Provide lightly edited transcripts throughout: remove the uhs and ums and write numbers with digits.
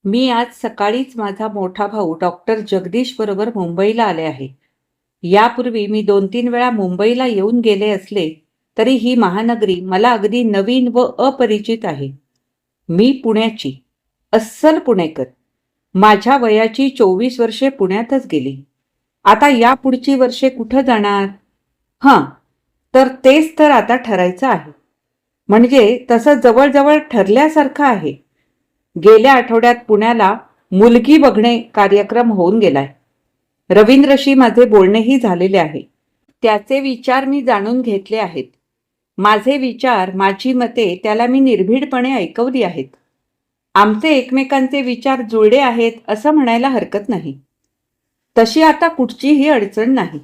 मी आज सकाळीच माझा मोठा भाऊ डॉक्टर जगदीश बरोबर मुंबईला आले आहे. यापूर्वी मी 2-3 वेळा मुंबईला येऊन गेले असले तरी ही महानगरी मला अगदी नवीन व अपरिचित आहे. मी पुण्याची, अस्सल पुणेकर. माझ्या वयाची 24 वर्षे पुण्यातच गेली. आता या पुढची वर्षे कुठं जाणार? हां, तर तेच तर आता ठरायचं आहे. म्हणजे तसं जवळजवळ ठरल्यासारखं आहे. गेल्या आठवड्यात पुण्याला मुलगी बघणे कार्यक्रम होऊन गेलाय. रवींद्रशी माझे बोलणेही झालेले आहे. त्याचे विचार मी जाणून घेतले आहेत. माझे विचार, माझी मते त्याला मी निर्भीडपणे ऐकवली आहेत. आमचे एकमेकांचे विचार जुळले आहेत असं म्हणायला हरकत नाही. तशी आता कुठचीही अडचण नाही.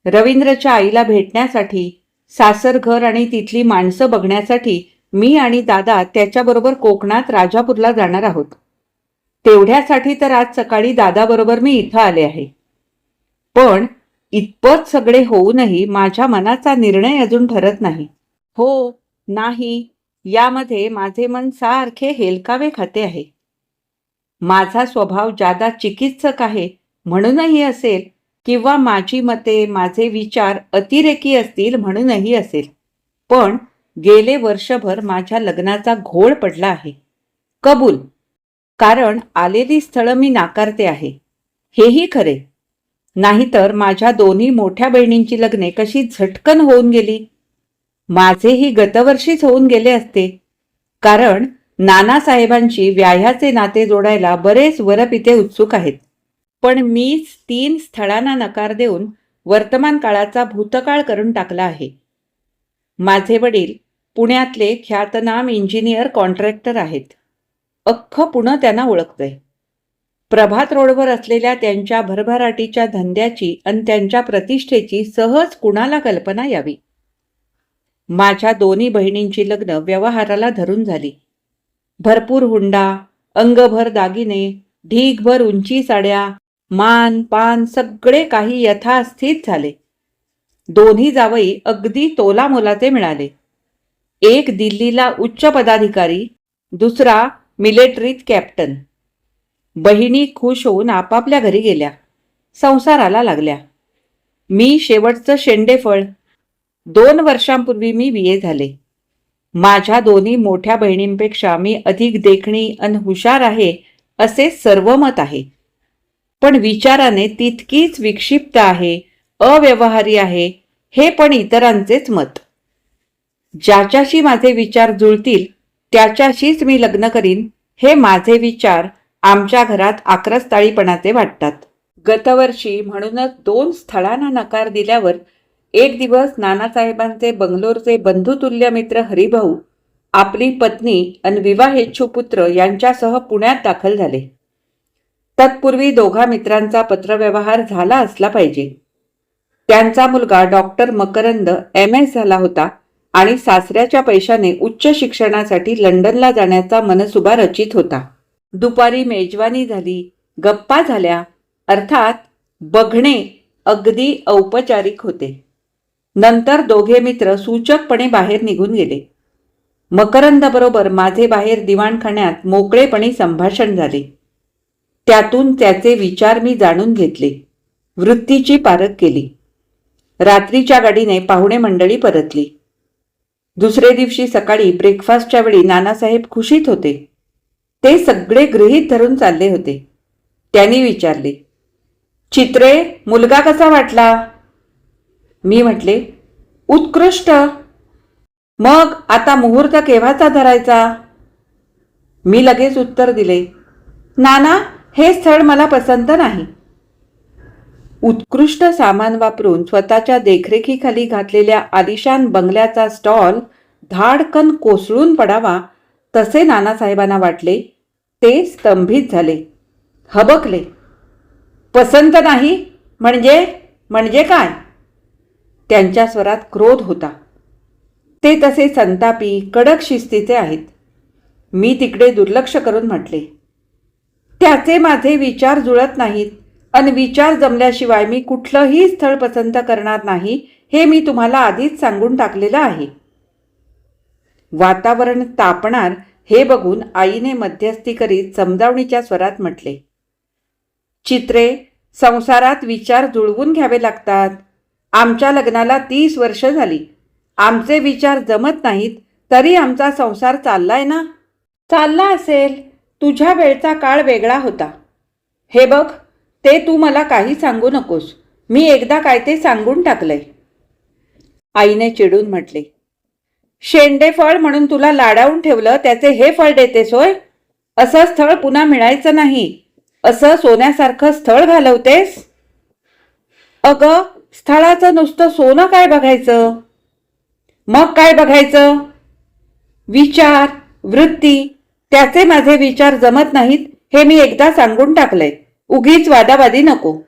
रवींद्रच्या आईला भेटण्यासाठी, सासरघर आणि तिथली माणसं बघण्यासाठी मी आणि दादा त्याच्याबरोबर कोकणात राजापूरला जाणार आहोत. तेवढ्यासाठी तर आज सकाळी दादाबरोबर मी इथं आले आहे. पण इतपत सगळे होऊनही माझ्या मनाचा निर्णय अजून ठरत नाही. हो, नाही, यामध्ये माझे मन सारखे हेलकावे खाते आहे. माझा स्वभाव जादा चिकित्सक आहे म्हणूनही असेल, किंवा माझी मते, माझे विचार अतिरेकी असतील म्हणूनही असेल. पण गेले वर्षभर माझ्या लग्नाचा घोळ पडला आहे. कबूल, कारण आलेली स्थळं मी नाकारते आहे. हेही खरे. नाहीतर माझ्या दोन्ही मोठ्या बहिणींची लग्ने कशी झटकन होऊन गेली. माझेही गतवर्षीच होऊन गेले असते. कारण नानासाहेबांशी व्याह्याचे नाते जोडायला बरेच वरपिते उत्सुक आहेत. पण मीच 3 स्थळांना नकार देऊन वर्तमान काळाचा भूतकाळ करून टाकला आहे. माझे वडील पुण्यातले ख्यातनाम इंजिनियर कॉन्ट्रॅक्टर आहेत. अख्खं पुणे त्यांना ओळखतंय. प्रभात रोडवर असलेल्या त्यांच्या भरभराटीच्या धंद्याची आणि त्यांच्या प्रतिष्ठेची सहज कुणाला कल्पना यावी. माझ्या दोन्ही बहिणींची लग्न व्यवहाराला धरून झाली. भरपूर हुंडा, अंगभर दागिने, ढीगभर उंची साड्या, मान पान सगळे काही यथास्थित झाले. दोन्ही जावई अगदी तोलामोलाचे मिळाले. एक दिल्लीला उच्च पदाधिकारी, दुसरा मिलिटरीत कॅप्टन. बहिणी खुश होऊन आपापल्या घरी गेल्या, संसाराला लागल्या. मी शेवटचं शेंडेफळ. 2 वर्षांपूर्वी मी बीए झाले. माझ्या दोन्ही मोठ्या बहिणींपेक्षा मी अधिक देखणी अन हुशार आहे असे सर्वमत आहे. पण विचाराने तितकीच विक्षिप्त आहे, अव्यवहारी आहे, हे पण इतरांचेच मत. ज्याच्याशी माझे विचार जुळतील त्याच्याशीच मी लग्न करीन, हे माझे विचार आमच्या घरात आक्रस्ताळीपणाचे वाटतात. गतवर्षी म्हणूनच 2 स्थळांना नकार दिल्यावर एक दिवस नानासाहेबांचे बंगलोरचे बंधुतुल्य मित्र हरिभाऊ आपली पत्नी आणि विवाहेच्छू पुत्र यांच्यासह पुण्यात दाखल झाले. तत्पूर्वी दोघा मित्रांचा पत्रव्यवहार झाला असला पाहिजे. त्यांचा मुलगा डॉक्टर मकरंद MS झाला होता आणि सासऱ्याच्या पैशाने उच्च शिक्षणासाठी लंडनला जाण्याचा मनसुबा रचित होता. दुपारी मेजवानी झाली, गप्पा झाल्या. अर्थात बघणे अगदी औपचारिक होते. नंतर दोघे मित्र सूचकपणे बाहेर निघून गेले. मकरंदबरोबर माझे बाहेर दिवाणखान्यात मोकळेपणे संभाषण झाले. त्यातून त्याचे विचार मी जाणून घेतले, वृत्तीची पारख केली. रात्रीच्या गाडीने पाहुणे मंडळी परतली. दुसरे दिवशी सकाळी ब्रेकफास्टच्या वेळी नानासाहेब खुशीत होते. ते सगळे गृहीत धरून चालले होते. त्यांनी विचारले, चित्रे, मुलगा कसा वाटला? मी म्हटले, उत्कृष्ट. मग आता मुहूर्त केव्हाचा धरायचा? मी लगेच उत्तर दिले, नाना, हे स्थळ मला पसंत नाही. उत्कृष्ट सामान वापरून स्वतःच्या देखरेखीखाली घातलेल्या आलिशान बंगल्याचा स्टॉल धाडकन कोसळून पडावा तसे नानासाहेबांना वाटले. ते स्तंभित झाले, हबकले. पसंत नाही म्हणजे काय? त्यांच्या स्वरात क्रोध होता. ते तसे संतापी, कडक शिस्तीचे आहेत. मी तिकडे दुर्लक्ष करून म्हटले, त्याचे माझे विचार जुळत नाहीत आणि विचार जमल्याशिवाय मी कुठलंही स्थळ पसंत करणार नाही, हे मी तुम्हाला आधीच सांगून टाकलेलं आहे. वातावरण तापणार हे बघून आईने मध्यस्थी करीत समजावणीच्या स्वरात म्हटले, चित्रे, संसारात विचार जुळवून घ्यावे लागतात. आमच्या लग्नाला 30 वर्ष झाली. आमचे विचार जमत नाहीत तरी आमचा संसार चाललाय ना. चालला असेल. तुझ्या वेळचा काळ वेगळा होता. हे बघ, ते तू मला काही सांगू नकोस. मी एकदा काय ते सांगून टाकलंय. आईने चिडून म्हटले, शेंडे फळ म्हणून तुला लाडावून ठेवलं, त्याचे हे फळ देतेस होय? असं स्थळ पुन्हा मिळायचं नाही. असं सोन्यासारखं स्थळ घालवतेस? अगं, स्थळाचं नुसतं सोनं काय बघायचं? मग काय बघायचं? विचार, वृत्ती. त्याचे माझे विचार जमत नाहीत हे मी एकदा सांगून टाकलंय. उगीच वादावादी नको.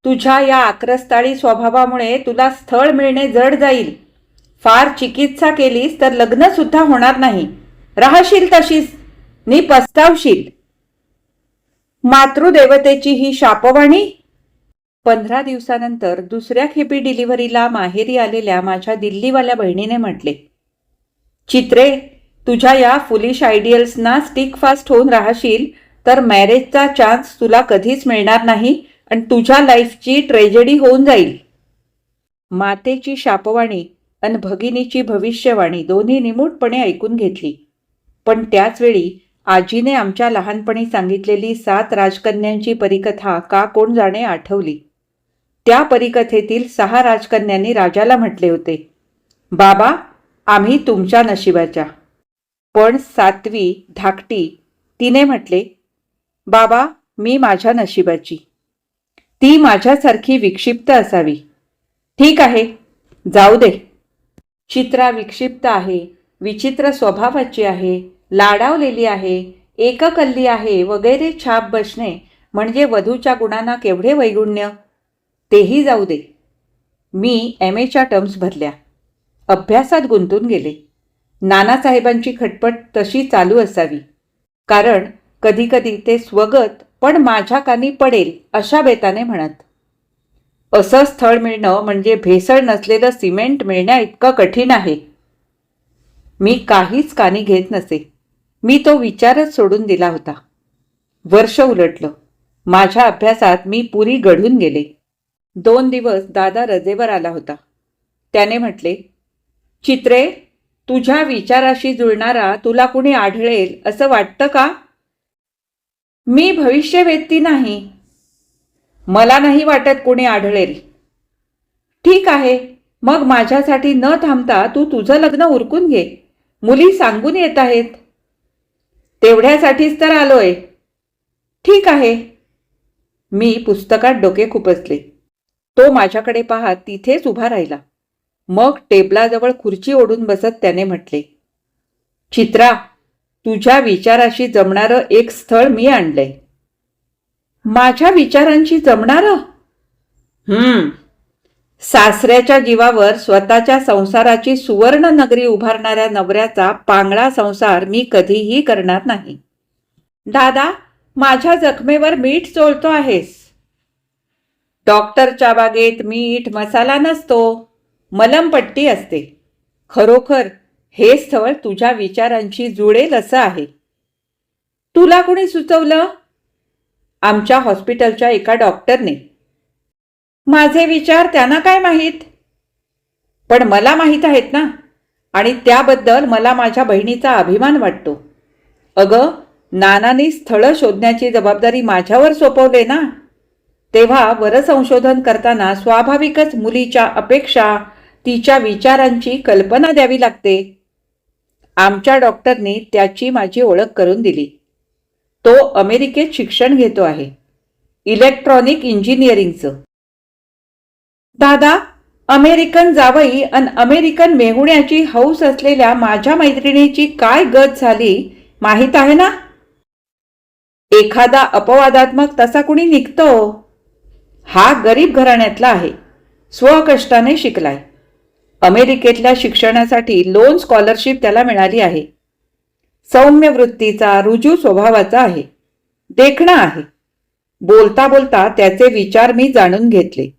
तुझ्या या आक्रस्ताळी स्वभावामुळे तुला स्थळ मिळणे जड जाईल. फार चिकित्सा केलीस तर लग्न सुद्धा होणार नाही. राहशील तशीच नि पस्तावशील. मातृदेवतेची ही शापवाणी. 15 दिवसानंतर दुसऱ्या खेपी डिलिव्हरीला माहेरी आलेल्या माझ्या दिल्लीवाल्या बहिणीने म्हटले, चित्रे, तुझ्या या फुलिश आयडियल्सना स्टिक फास्ट होऊन राहशील तर मॅरेजचा चान्स तुला कधीच मिळणार नाही आणि तुझ्या लाईफची ट्रेजेडी होऊन जाईल. मातेची शापवाणी आणि भगिनीची भविष्यवाणी दोन्ही निमूटपणे ऐकून घेतली. पण त्याचवेळी आजीने आमच्या लहानपणी सांगितलेली 7 राजकन्यांची परिकथा का कोण जाणे आठवली. त्या परिकथेतील 6 राजकन्यांनी राजाला म्हटले होते, बाबा, आम्ही तुमच्या नशिबाच्या. पण 7वी धाकटी तिने म्हटले, बाबा, मी माझ्या नशिबाची. ती माझ्यासारखी विक्षिप्त असावी. ठीक आहे, जाऊ दे. चित्रा विक्षिप्त आहे, विचित्र स्वभावाची आहे, लाडावलेली आहे, एककल्ली आहे वगैरे छाप बसणे म्हणजे वधूच्या गुणांना केवढे वैगुण्य. तेही जाऊ दे. मी MAच्या टर्म्स भरल्या. अभ्यासात गुंतून गेले. नानासाहेबांची खटपट तशी चालू असावी. कारण कधीकधी ते स्वगत पण माझ्या कानी पडेल अशा बेताने म्हणत. असं स्थळ मिळणं म्हणजे भेसळ नसलेलं सिमेंट मिळण्या इतकं कठीण आहे. मी काहीच कानी घेत नसे. मी तो विचारच सोडून दिला होता. वर्ष उलटलं. माझ्या अभ्यासात मी पुरी गढून गेले. 2 दिवस दादा रजेवर आला होता. त्याने म्हटले, चित्रे, तुझ्या विचाराशी जुळणारा तुला कुणी आढळेल असं वाटतं का? मी भविष्यवेत्ती नाही. मला नाही वाटत कोणी आढळेल. ठीक आहे, मग माझ्यासाठी न थांबता तू तुझं लग्न उरकून घे. मुली सांगून येत आहेत. तेवढ्यासाठीच तर आलोय. ठीक आहे. मी पुस्तकात डोके खुपसले. तो माझ्याकडे पाहत तिथेच उभा राहिला. मग टेबलाजवळ खुर्ची ओढून बसत त्याने म्हटले, चित्रा, तुझ्या विचाराशी जमणारं एक स्थळ मी आणलंय. माझ्या विचारांशी जमणारं? सासऱ्याच्या जीवावर स्वतःच्या संसाराची सुवर्ण नगरी उभारणाऱ्या नवऱ्याचा पांगळा संसार मी कधीही करणार नाही. दादा, माझ्या जखमेवर मीठ चोळतो आहेस. डॉक्टरच्या बागेत मीठ मसाला नसतो, मलमपट्टी असते. खरोखर हे स्थळ तुझ्या विचारांशी जुळेल असं आहे. तुला कोणी सुचवलं? आमच्या हॉस्पिटलच्या एका डॉक्टरने. माझे विचार त्यांना काय माहीत? पण मला माहीत आहेत ना, आणि त्याबद्दल मला माझ्या बहिणीचा अभिमान वाटतो. अगं, नानांनी स्थळं शोधण्याची जबाबदारी माझ्यावर सोपवले ना. तेव्हा वरसंशोधन करताना स्वाभाविकच मुलीच्या अपेक्षा, तिच्या विचारांची कल्पना द्यावी लागते. आमच्या डॉक्टरनी त्याची माझी ओळख करून दिली. तो अमेरिकेत शिक्षण घेतो आहे, इलेक्ट्रॉनिक इंजिनिअरिंगचं. दादा, अमेरिकन जावई आणि अमेरिकन मेहुण्याची हौस असलेल्या माझ्या मैत्रिणीची काय गत झाली माहीत आहे ना? एखादा अपवादात्मक तसा कुणी निघतो. हा गरीब घराण्यातला आहे, स्वकष्टाने शिकलाय. अमेरिकेतल्या शिक्षणासाठी लोन स्कॉलरशिप त्याला मिळाली आहे. सौम्य वृत्तीचा, रुजू स्वभावाचा आहे, देखणा आहे. बोलता बोलता त्याचे विचार मी जाणून घेतले.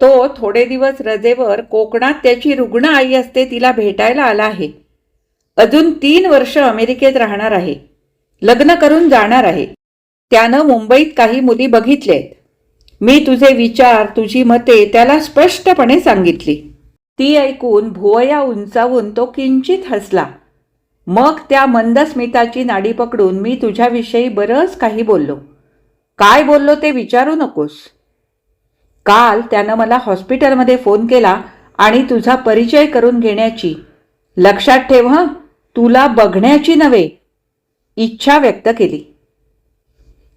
तो थोडे दिवस रजेवर कोकणात त्याची रुग्ण आई असते तिला भेटायला आला आहे. अजून 3 वर्ष अमेरिकेत राहणार आहे. लग्न करून जाणार आहे. त्यानं मुंबईत काही मुली बघितल्यात. मी तुझे विचार, तुझी मते त्याला स्पष्टपणे सांगितली. ती ऐकून भुवया उंचावून तो किंचित हसला. मग त्या मंद स्मिताची नाडी पकडून मी तुझ्याविषयी बरंच काही बोललो. काय बोललो ते विचारू नकोस. काल त्यानं मला हॉस्पिटलमध्ये फोन केला आणि तुझा परिचय करून घेण्याची, लक्षात ठेव हं, तुला बघण्याची नव्हे, इच्छा व्यक्त केली.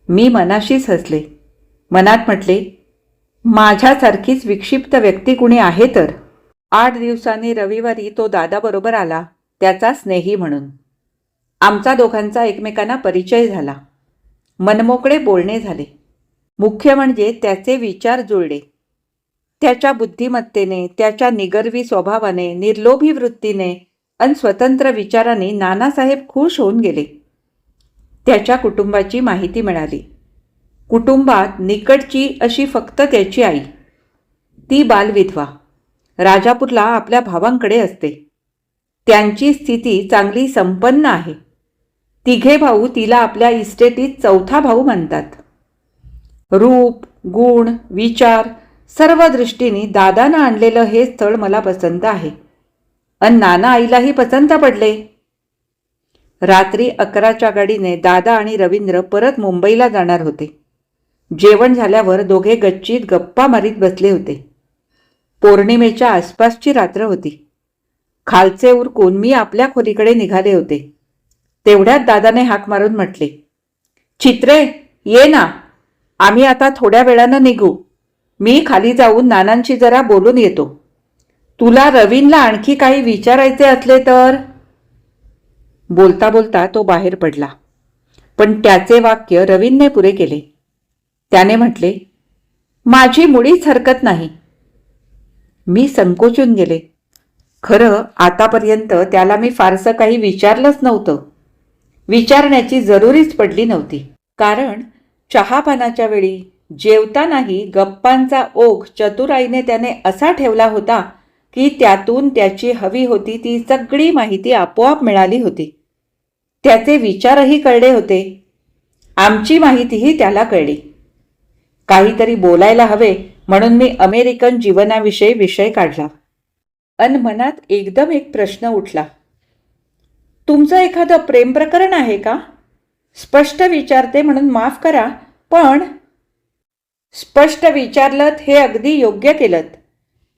मी मनाशीच हसले. मनात म्हटले, माझ्यासारखीच विक्षिप्त व्यक्ती कुणी आहे तर. 8 दिवसांनी रविवारी तो दादाबरोबर आला, त्याचा स्नेही म्हणून. आमचा दोघांचा एकमेकांना परिचय झाला. मनमोकळे बोलणे झाले. मुख्य म्हणजे त्याचे विचार जुळले. त्याच्या बुद्धिमत्तेने, त्याच्या निगर्वी स्वभावाने, निर्लोभी वृत्तीने आणि स्वतंत्र विचाराने नानासाहेब खुश होऊन गेले. त्याच्या कुटुंबाची माहिती मिळाली. कुटुंबात निकटची अशी फक्त त्याची आई. ती बालविधवा. राजापूरला आपल्या भावांकडे असते. त्यांची स्थिती चांगली संपन्न आहे. तिघे भाऊ तिला आपल्या इस्टेटीत चौथा भाऊ मानतात. रूप, गुण, विचार सर्व दृष्टीने दादानं आणलेलं हे स्थळ मला पसंत आहे. अन नाना आईलाही पसंत पडले. रात्री 11च्या गाडीने दादा आणि रवींद्र परत मुंबईला जाणार होते. जेवण झाल्यावर दोघे गच्चीत गप्पा मारीत बसले होते. पौर्णिमेच्या आसपासची रात्र होती. खालचे उरकून मी आपल्या खोलीकडे निघाले होते. तेवढ्यात दादाने हाक मारून म्हटले, चित्रे, ये ना, आम्ही आता थोड्या वेळानं निघू. मी खाली जाऊन नानांशी जरा बोलून येतो. तुला रवीनला आणखी काही विचारायचे असले तर. बोलता बोलता तो बाहेर पडला. पण त्याचे वाक्य रवीनने पुरे केले. त्याने म्हटले, माझी मुळीच हरकत नाही. मी संकोचून गेले. खरं आतापर्यंत त्याला मी फारसं काही विचारलंच नव्हतं. विचारण्याची जरुरीच पडली नव्हती. कारण चहापानाच्या वेळी, जेवतानाही गप्पांचा ओघ चतुराईने त्याने असा ठेवला होता की त्यातून त्याची हवी होती ती सगळी माहिती आपोआप मिळाली होती. त्याचे विचारही कळले होते. आमची माहितीही त्याला कळली. काहीतरी बोलायला हवे म्हणून मी अमेरिकन जीवनाविषयी विषय काढला. अन मनात एकदम एक प्रश्न उठला. तुमचं एखादं प्रेम प्रकरण आहे का? स्पष्ट विचारते म्हणून माफ करा, पण. स्पष्ट विचारलत हे अगदी योग्य केलत.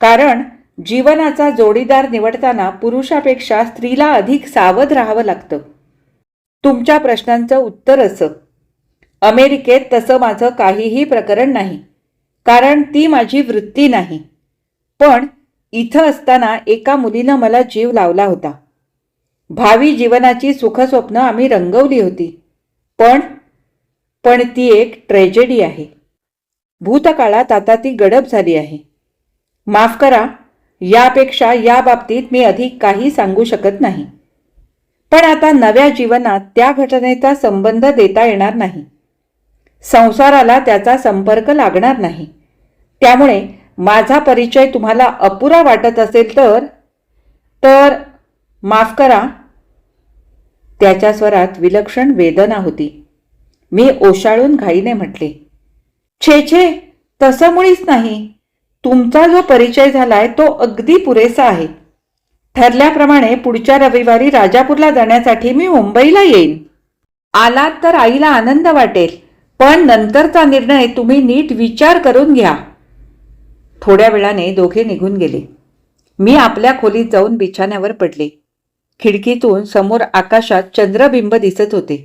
कारण जीवनाचा जोडीदार निवडताना पुरुषापेक्षा स्त्रीला अधिक सावध राहावं लागतं. तुमच्या प्रश्नांचं उत्तर असं, अमेरिकेत तसं माझं काहीही प्रकरण नाही, कारण ती माझी वृत्ती नाही. पण इथं असताना एका मुलीनं मला जीव लावला होता. भावी जीवनाची सुखस्वप्न आम्ही रंगवली होती. पण ती एक ट्रॅजेडी आहे. भूतकाळात आता ती गडप झाली आहे. माफ करा, यापेक्षा या बाबतीत मी अधिक काही सांगू शकत नाही. पण आता नव्या जीवनात त्या घटनेचा संबंध देता येणार नाही. संसाराला त्याचा संपर्क लागणार नाही. त्यामुळे माझा परिचय तुम्हाला अपुरा वाटत असेल तर माफ करा. त्याच्या स्वरात विलक्षण वेदना होती. मी ओशाळून घाईने म्हटले, छे, तसं मुळीच नाही. तुमचा जो परिचय झालाय तो अगदी पुरेसा आहे. ठरल्याप्रमाणे पुढच्या रविवारी राजापूरला जाण्यासाठी मी मुंबईला येईन. आलात तर आईला आनंद वाटेल, पण नंतरचा निर्णय तुम्ही नीट विचार करून घ्या. थोड्या वेळाने दोघे निघून गेले. मी आपल्या खोलीत जाऊन बिछाण्यावर पडले. खिडकीतून समोर आकाशात चंद्रबिंब दिसत होते.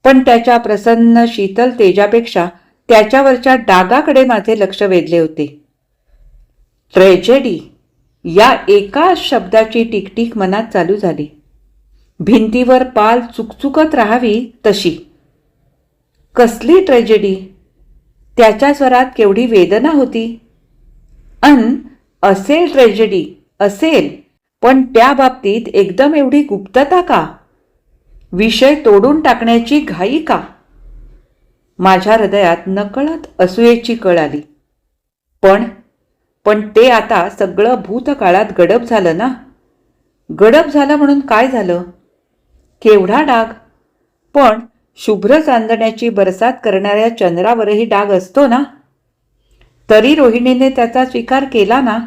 पण त्याच्या प्रसन्न शीतल तेजापेक्षा त्याच्यावरच्या डागाकडे माझे लक्ष वेधले होते. ट्रॅजेडी या एका शब्दाची टिकटिक मनात चालू झाली. भिंतीवर पाल चुकचुकत राहावी तशी. कसली ट्रॅजेडी? त्याच्या स्वरात केवढी वेदना होती. असेल ट्रॅजेडी, असेल, पण त्या बाबतीत एकदम एवढी गुप्तता का? विषय तोडून टाकण्याची घाई का? माझ्या हृदयात नकळत असूयेची कळ आली. पण ते आता सगळं भूतकाळात गडप झालं ना. गडप झालं म्हणून काय झालं? केवढा डाग! पण शुभ्र चांदण्याची बरसात करणाऱ्या चंद्रावरही डाग असतो ना. तरी रोहिणीने त्याचा स्वीकार केला ना.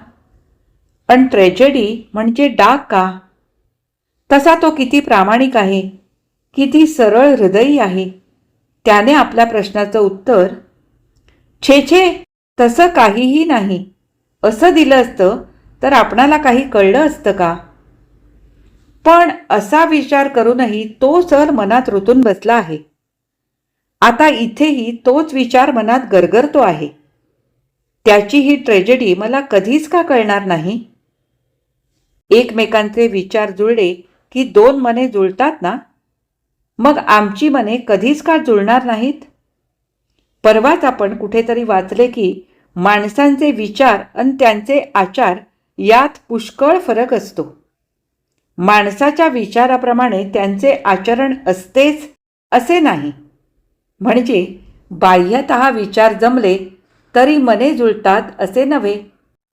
पण ट्रॅजेडी म्हणजे डाग का? तसा तो किती प्रामाणिक आहे, किती सरळ हृदयी आहे. त्याने आपल्या प्रश्नाचं उत्तर छे छे तसं काहीही नाही असं दिलं असतं तर आपणाला काही कळलं असतं का? पण असा विचार करूनही तो सर मनात रुतून बसला आहे. आता इथेही तोच विचार मनात गरगरतो आहे. त्याची ही ट्रॅजेडी मला कधीच का कळणार नाही? एकमेकांचे विचार जुळले की दोन मने जुळतात ना. मग आमची मने कधीच का जुळणार नाहीत? परवाच आपण कुठेतरी वाचले की माणसांचे विचार आणि त्यांचे आचार यात पुष्कळ फरक असतो. माणसाच्या विचाराप्रमाणे त्यांचे आचरण असतेच असे नाही. म्हणजे बाह्यतः विचार जमले तरी मने जुळतात असे नव्हे.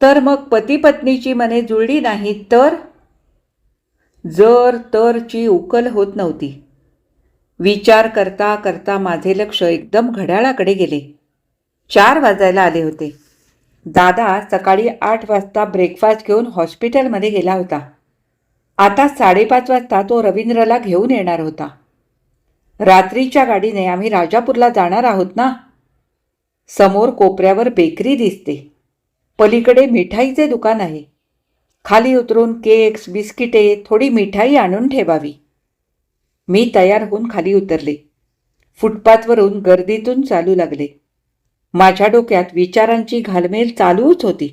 तर मग पती पत्नीची मने जुळली नाही तर? जर तरची उकल होत नव्हती. विचार करता करता माझे लक्ष एकदम घड्याळाकडे गेले. 4 वाजायला आले होते. दादा सकाळी 8 वाजता ब्रेकफास्ट घेऊन हॉस्पिटलमध्ये गेला होता. आता 5:30 वाजता तो रवींद्रला घेऊन येणार होता. रात्रीच्या गाडीने आम्ही राजापूरला जाणार आहोत ना. समोर कोपऱ्यावर बेकरी दिसते. पलीकडे मिठाईचे दुकान आहे. खाली उतरून केक्स, बिस्किटे, थोडी मिठाई आणून ठेवावी. मी तयार होऊन खाली उतरले. फुटपाथवरून गर्दीतून चालू लागले. माझ्या डोक्यात विचारांची घालमेल चालूच होती.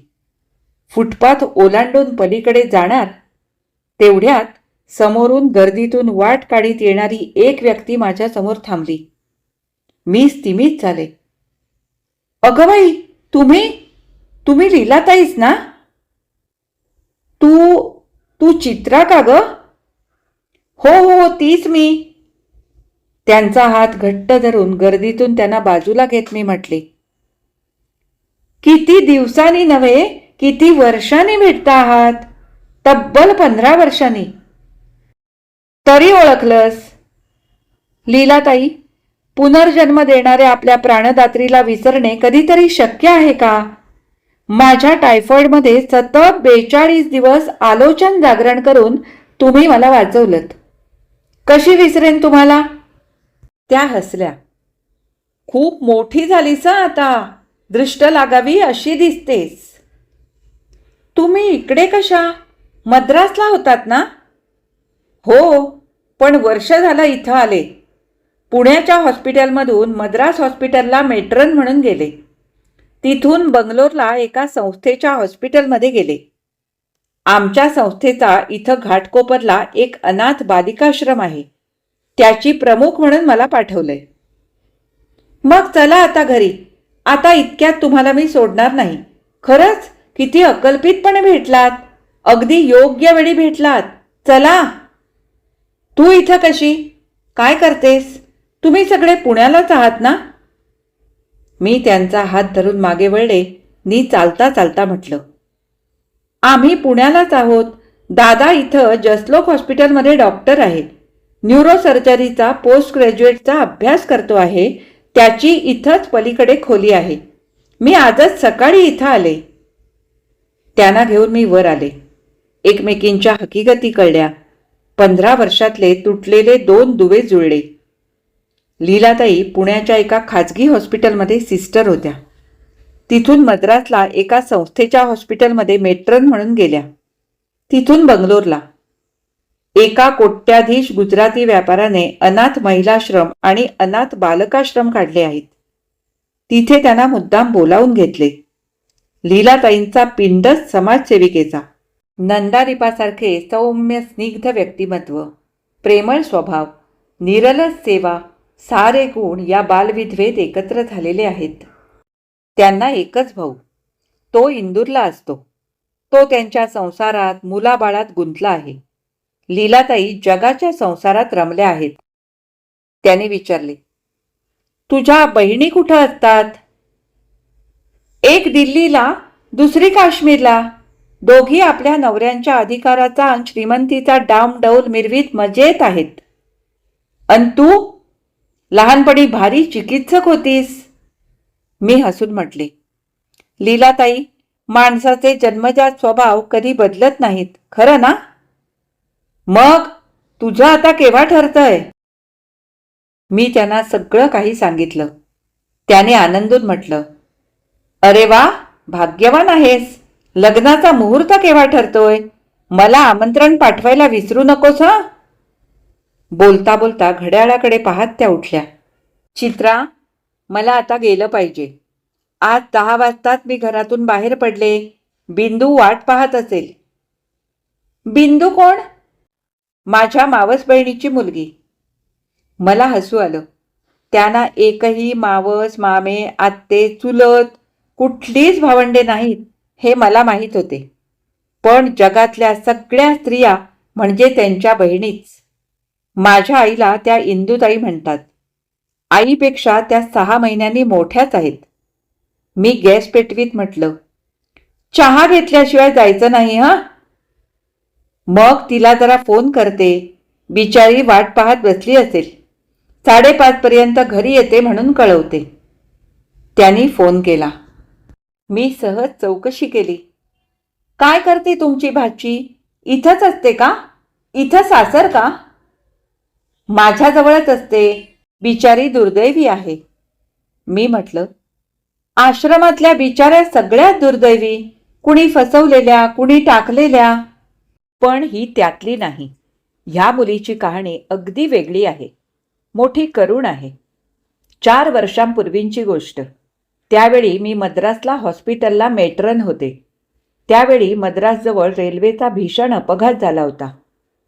फुटपाथ ओलांडून पलीकडे जाणार तेवढ्यात समोरून गर्दीतून वाट काढीत येणारी एक व्यक्ती माझ्या समोर थांबली. मी स्तिमित झाले. अगं बाई, तुम्ही लीलाताईच ना? तू चित्रा का ग? हो तीच मी. त्यांचा हात घट्ट धरून गर्दीतून त्यांना बाजूला घेत मी म्हटले, किती दिवसांनी नव्हे किती वर्षांनी भेटता आहात. तब्बल 15 वर्षांनी. तरी ओळखलंस? लीलाताई, पुनर्जन्म देणाऱ्या आपल्या प्राणदात्रीला विसरणे कधीतरी शक्य आहे का? माझ्या टायफॉइडमध्ये सतत 42 दिवस आलोचन जागरण करून तुम्ही मला वाचवलंत. कशी विसरेन तुम्हाला? त्या हसल्या. खूप मोठी झालीस आता. दृष्ट लागावी अशी दिसतेस. तुम्ही इकडे कशा? मद्रासला होतात ना? हो, पण वर्ष झालं इथं आले. पुण्याच्या हॉस्पिटलमधून मद्रास हॉस्पिटलला मेट्रन म्हणून गेले. तिथून बंगलोरला एका संस्थेच्या हॉस्पिटलमध्ये गेले. आमच्या संस्थेचा इथं घाटकोपरला एक अनाथ बालिकाश्रम आहे. त्याची प्रमुख म्हणून मला पाठवलंय. मग चला आता घरी. आता इतक्यात तुम्हाला मी सोडणार नाही. खरंच किती अकल्पितपणे भेटलात. अगदी योग्य वेळी भेटलात. चला. तू इथं कशी? काय करतेस? तुम्ही सगळे पुण्यालाच आहात ना? मी त्यांचा हात धरून मागे वळले नी चालता चालता म्हटलं, आम्ही पुण्यालाच आहोत. दादा इथं जसलोक हॉस्पिटलमध्ये डॉक्टर आहे. न्यूरोसर्जरीचा पोस्ट ग्रॅज्युएटचा अभ्यास करतो आहे. त्याची इथंच पलीकडे खोली आहे. मी आजच सकाळी इथं आले. त्यांना घेऊन मी वर आले. एकमेकींच्या हकीकती कळल्या. 15 वर्षातले तुटलेले 2 दुवे जुळले. लीलाताई पुण्याच्या एका खाजगी हॉस्पिटलमध्ये सिस्टर होत्या. तिथून मद्रासला एका संस्थेच्या हॉस्पिटलमध्ये मेट्रन म्हणून गेल्या. तिथून बंगलोरला. एका कोट्याधीश गुजराती व्यापाराने अनाथ महिलाश्रम आणि अनाथ बालकाश्रम काढले आहेत. तिथे त्यांना मुद्दाम बोलावून घेतले. लीलाताईंचा पिंडच समाजसेविकेचा. नंदादीपासारखे सौम्य स्निग्ध व्यक्तिमत्व, प्रेमळ स्वभाव, निरलस सेवा, सारे गुण या बालविधवेत एकत्र झालेले आहेत. त्यांना एकच भाऊ. तो इंदूरला असतो. तो त्यांच्या संसारात मुलाबाळात गुंतला आहे. लीलाताई जगाच्या संसारात रमल्या आहेत. त्याने विचारले, तुझ्या बहिणी कुठं असतात? एक दिल्लीला, दुसरी काश्मीरला. दोघी आपल्या नवऱ्यांच्या अधिकाराचा आणि श्रीमंतीचा डामडौल मिरवीत मजेत आहेत. अन तू लहानपणी भारी चिकित्सक होतीस. मी हसून म्हटले, लीलाताई, माणसाचे जन्मजात स्वभाव कधी बदलत नाहीत, खरं ना? मग तुझं आता केव्हा ठरतंय? मी त्यांना सगळं काही सांगितलं. त्याने आनंदून म्हटलं, अरे वा, भाग्यवान आहेस. लग्नाचा मुहूर्त केव्हा ठरतोय? मला आमंत्रण पाठवायला विसरू नकोस हं. बोलता बोलता घड्याळाकडे पाहत त्या उठल्या. चित्रा, मला आता गेलं पाहिजे. आज 10 वाजताच मी घरातून बाहेर पडले. बिंदू वाट पाहत असेल. बिंदू कोण? माझ्या मावस बहिणीची मुलगी. मला हसू आलं. त्यांना एकही मावस, मामे, आत्ते, चुलत कुठलीच भावंडे नाहीत हे मला माहीत होते. पण जगातल्या सगळ्या स्त्रिया म्हणजे त्यांच्या बहिणीच. माझ्या आईला त्या इंदुताई म्हणतात. आईपेक्षा त्या 6 महिन्यांनी मोठ्याच आहेत. मी गॅस पेटवीत म्हटलं, चहा घेतल्याशिवाय जायचं नाही हं. मग तिला जरा फोन करते. बिचारी वाट पाहत बसली असेल. 5:30 पर्यंत घरी येते म्हणून कळवते. त्यांनी फोन केला. मी सहज चौकशी केली. काय करते तुमची भाची? इथंच असते का? इथं सासर का? माझ्याजवळच असते. बिचारी दुर्दैवी आहे. मी म्हटलं, आश्रमातल्या बिचाऱ्या सगळ्यात दुर्दैवी. कुणी फसवलेल्या, कुणी टाकलेल्या. पण ही त्यातली नाही. ह्या मुलीची कहाणी अगदी वेगळी आहे. मोठी करुण आहे. 4 वर्षांपूर्वींची गोष्ट. त्यावेळी मी मद्रासला हॉस्पिटलला मेट्रन होते. त्यावेळी मद्रासजवळ रेल्वेचा भीषण अपघात झाला होता.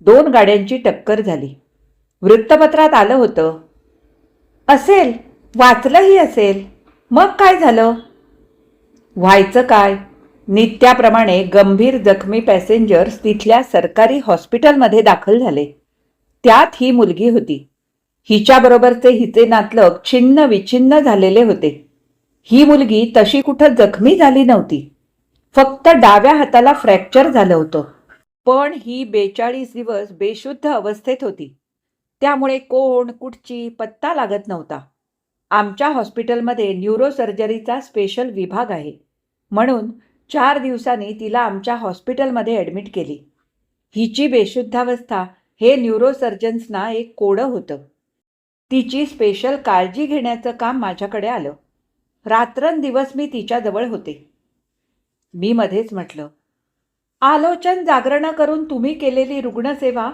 2 गाड्यांची टक्कर झाली. वृत्तपत्रात आलं होतं. असेल, वाचलंही असेल. मग काय झालं? व्हायचं काय? नित्याप्रमाणे गंभीर जखमी पॅसेंजर्स तिथल्या सरकारी हॉस्पिटलमध्ये दाखल झाले. त्यात ही मुलगी होती. हिच्याबरोबरचे हिचे नातलग छिन्न विछिन्न झालेले होते. ही मुलगी तशी कुठं जखमी झाली नव्हती. फक्त डाव्या हाताला फ्रॅक्चर झालं होतं. पण ही 42 दिवस बेशुद्ध अवस्थेत होती. त्यामुळे कोण कुठची पत्ता लागत नव्हता. आमच्या हॉस्पिटलमध्ये न्यूरोसर्जरीचा स्पेशल विभाग आहे. म्हणून 4 दिवसांनी तिला आमच्या हॉस्पिटलमध्ये ॲडमिट केली. हिची बेशुद्धावस्था हे न्यूरोसर्जन्सना एक कोडं होतं. तिची स्पेशल काळजी घेण्याचं काम माझ्याकडे आलं. रात्रंदिवस मी तिच्याजवळ होते. मी मध्येच म्हटलं, आलोचन जागरणं करून तुम्ही केलेली रुग्णसेवा,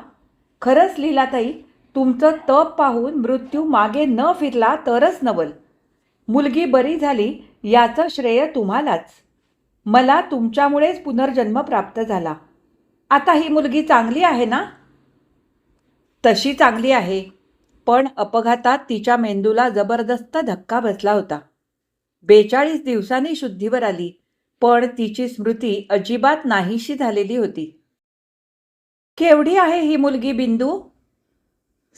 खरंच लीलाताई, तुमचं तप पाहून मृत्यू मागे न फिरला तरच नवल. मुलगी बरी झाली याचं श्रेय तुम्हालाच. मला तुमच्यामुळेच पुनर्जन्म प्राप्त झाला. आता ही मुलगी चांगली आहे ना? तशी चांगली आहे, पण अपघातात तिच्या मेंदूला जबरदस्त धक्का बसला होता. 42 दिवसांनी शुद्धीवर आली, पण तिची स्मृती अजिबात नाहीशी झालेली होती. केवढी आहे ही मुलगी बिंदू?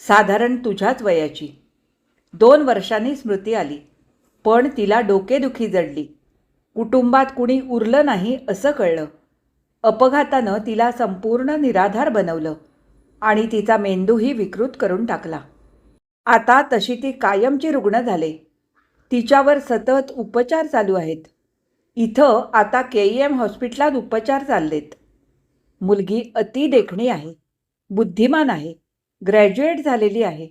साधारण तुझ्याच वयाची. 2 वर्षांनी स्मृती आली, पण तिला डोकेदुखी जडली. कुटुंबात कुणी उरलं नाही असं कळलं. अपघातानं तिला संपूर्ण निराधार बनवलं आणि तिचा मेंदूही विकृत करून टाकला. आता तशी ती कायमची रुग्ण झाले. तिच्यावर सतत उपचार चालू आहेत. इथं आता KEM हॉस्पिटलात उपचार चाललेत. मुलगी अति देखणी आहे, बुद्धिमान आहे, ग्रॅज्युएट झालेली आहे.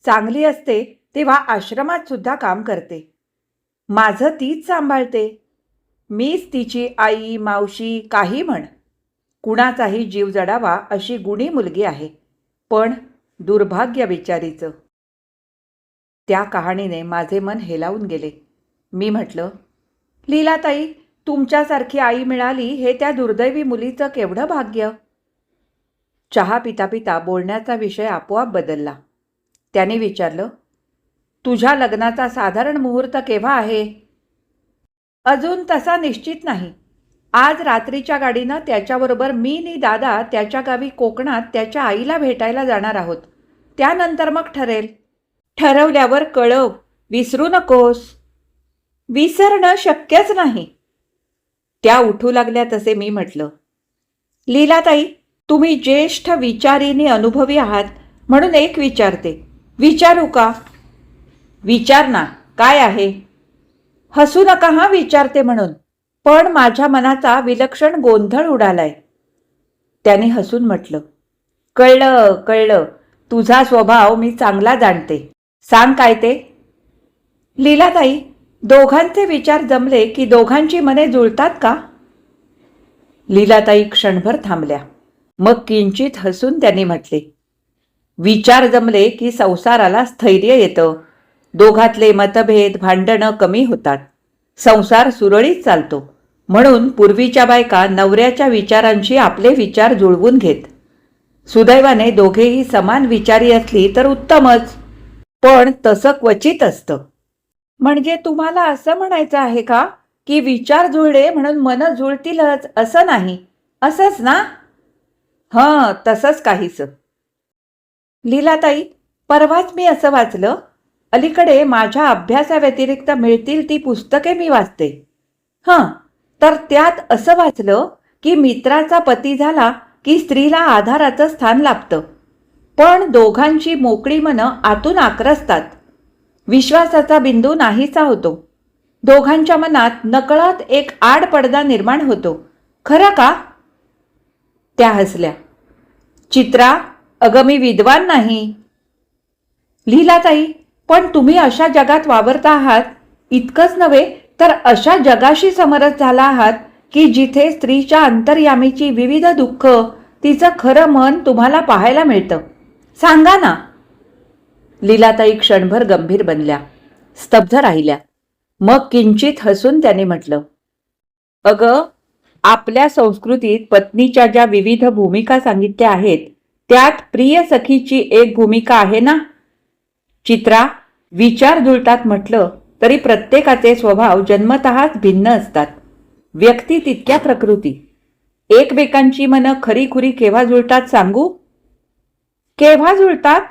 चांगली असते तेव्हा आश्रमात सुद्धा काम करते. माझं तीच सांभाळते. मीच तिची आई, मावशी, काही म्हण. कुणाचाही जीव जडावा अशी गुणी मुलगी आहे. पण दुर्भाग्य बिचारीचं. त्या कहाणीने माझे मन हेलावून गेले. मी म्हटलं, लीलाताई, तुमच्यासारखी आई मिळाली हे त्या दुर्दैवी मुलीचं केवढं भाग्य. चहा पिता पिता बोलण्याचा विषय आपोआप बदलला. त्याने विचारलं, तुझ्या लग्नाचा साधारण मुहूर्त केव्हा आहे? अजून तसा निश्चित नाही. आज रात्रीच्या गाडीनं त्याच्याबरोबर मी आणि दादा त्याच्या गावी कोकणात त्याच्या आईला भेटायला जाणार आहोत. त्यानंतर मग ठरेल. ठरवल्यावर कळव, विसरू नकोस. विसरणं शक्यच नाही. त्या उठू लागल्या तसे मी म्हटलं, लीलाताई, तुम्ही ज्येष्ठ विचारीने अनुभवी आहात म्हणून एक विचारते. विचारू का? विचार ना, काय आहे? हसू नका हा, विचारते म्हणून. पण माझ्या मनाचा विलक्षण गोंधळ उडालाय. त्याने हसून म्हटलं, कळलं कळलं, तुझा स्वभाव मी चांगला जाणते. सांग काय ते? लीलाताई, दोघांचे विचार जमले की दोघांची मने जुळतात का? लीलाताई क्षणभर थांबल्या. मग किंचित हसून त्यांनी म्हटले, विचार जमले की संसाराला स्थैर्य येतं. दोघातले मतभेद भांडणं कमी होतात. संसार सुरळीत चालतो. म्हणून पूर्वीच्या बायका नवऱ्याच्या विचारांशी आपले विचार जुळवून घेत. सुदैवाने दोघेही समान विचारी असली तर उत्तमच. पण तसं क्वचित असतं. म्हणजे तुम्हाला असं म्हणायचं आहे का की विचार जुळले म्हणून मन जुळतीलच असं नाही, असंच ना? हं, तसंच काहीसं. लीलाताई, परवाच मी असं वाचलं. अलीकडे माझ्या अभ्यासाव्यतिरिक्त मिळतील ती पुस्तके मी वाचते. हं, तर त्यात असं वाचलं की मित्राचा पती झाला की स्त्रीला आधाराचं स्थान लाभतं. पण दोघांची मोकळी मनं आतून आक्रसतात. विश्वासाचा बिंदू नाहीसा होतो. दोघांच्या मनात नकळत एक आड पडदा निर्माण होतो. खरं का? त्या हसल्या. चित्रा, अगं मी विद्वान नाही. लीलाताई, पण तुम्ही अशा जगात वावरता आहात. इतकंच नव्हे तर अशा जगाशी समरस झाला आहात की जिथे स्त्रीच्या अंतर्यामीची विविध दुःख, तिचं खरं मन तुम्हाला पाहायला मिळतं. सांगा ना. लीलाताई क्षणभर गंभीर बनल्या, स्तब्ध राहिल्या. मग किंचित हसून त्याने म्हटलं, अगं, आपल्या संस्कृतीत पत्नीच्या ज्या विविध भूमिका सांगितल्या आहेत त्यात प्रिय सखीची एक भूमिका आहे ना? चित्रा, विचार जुळतात म्हटलं तरी प्रत्येकाचे स्वभाव जन्मतःच भिन्न असतात. व्यक्ती तितक्या प्रकृती. एकमेकांची मनं खरीखुरी केव्हा जुळतात सांगू? केव्हा जुळतात?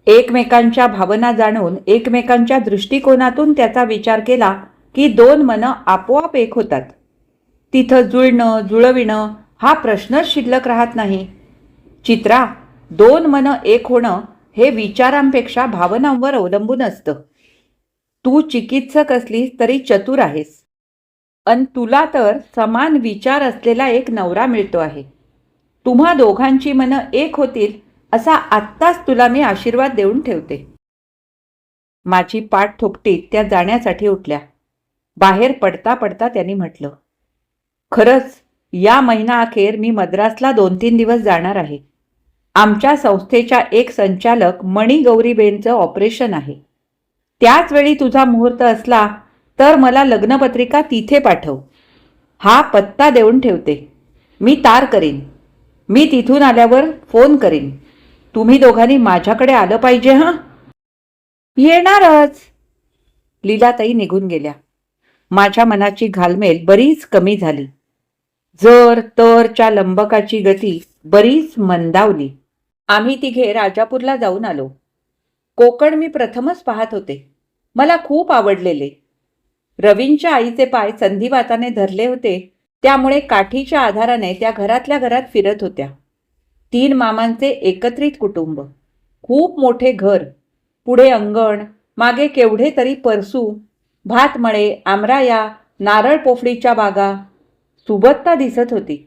एकमेकांच्या भावना जाणून एकमेकांच्या दृष्टिकोनातून त्याचा विचार केला की दोन मनं आपोआप एक होतात. तिथं जुळणं जुळविणं हा प्रश्नच शिल्लक राहत नाही. चित्रा, दोन मनं एक होणं हे विचारांपेक्षा भावनांवर अवलंबून असतं. तू चिकित्सक असलीस तरी चतुर आहेस. अन तुला तर समान विचार असलेला एक नवरा मिळतो आहे. तुम्हा दोघांची मनं एक होतील असा आत्ताच तुला मी आशीर्वाद देऊन ठेवते. माझी पाठ थोपटीत त्या जाण्यासाठी उठल्या. बाहेर पडता पडता त्यांनी म्हटलं, खरंच या महिनाअखेर मी मद्रासला 2-3 दिवस जाणार आहे. आमच्या संस्थेच्या एक संचालक मणिगौरीबेनचं ऑपरेशन आहे. त्याच वेळी तुझा मुहूर्त असला तर मला लग्नपत्रिका तिथे पाठव. हा पत्ता देऊन ठेवते. मी तार करीन. मी तिथून आल्यावर फोन करीन. तुम्ही दोघांनी माझ्याकडे आलं पाहिजे. हां. येणारच. लीलाताई निघून गेल्या. माझ्या मनाची घालमेल बरीच कमी झाली. जर तरच्या लंबकाची गती बरीच मंदावली. आम्ही तिघे राजापूरला जाऊन आलो. कोकण मी प्रथमच पाहत होते. मला खूप आवडलेले. रवींच्या आईचे पाय संधिवाताने धरले होते, त्यामुळे काठीच्या आधाराने त्या घरातल्या घरात फिरत होत्या. 3 मामांचे एकत्रित कुटुंब. खूप मोठे घर. पुढे अंगण, मागे केवढे तरी परसू, भातमळे, आमराया, नारळ पोफळीच्या बागा. सुबत्ता दिसत होती.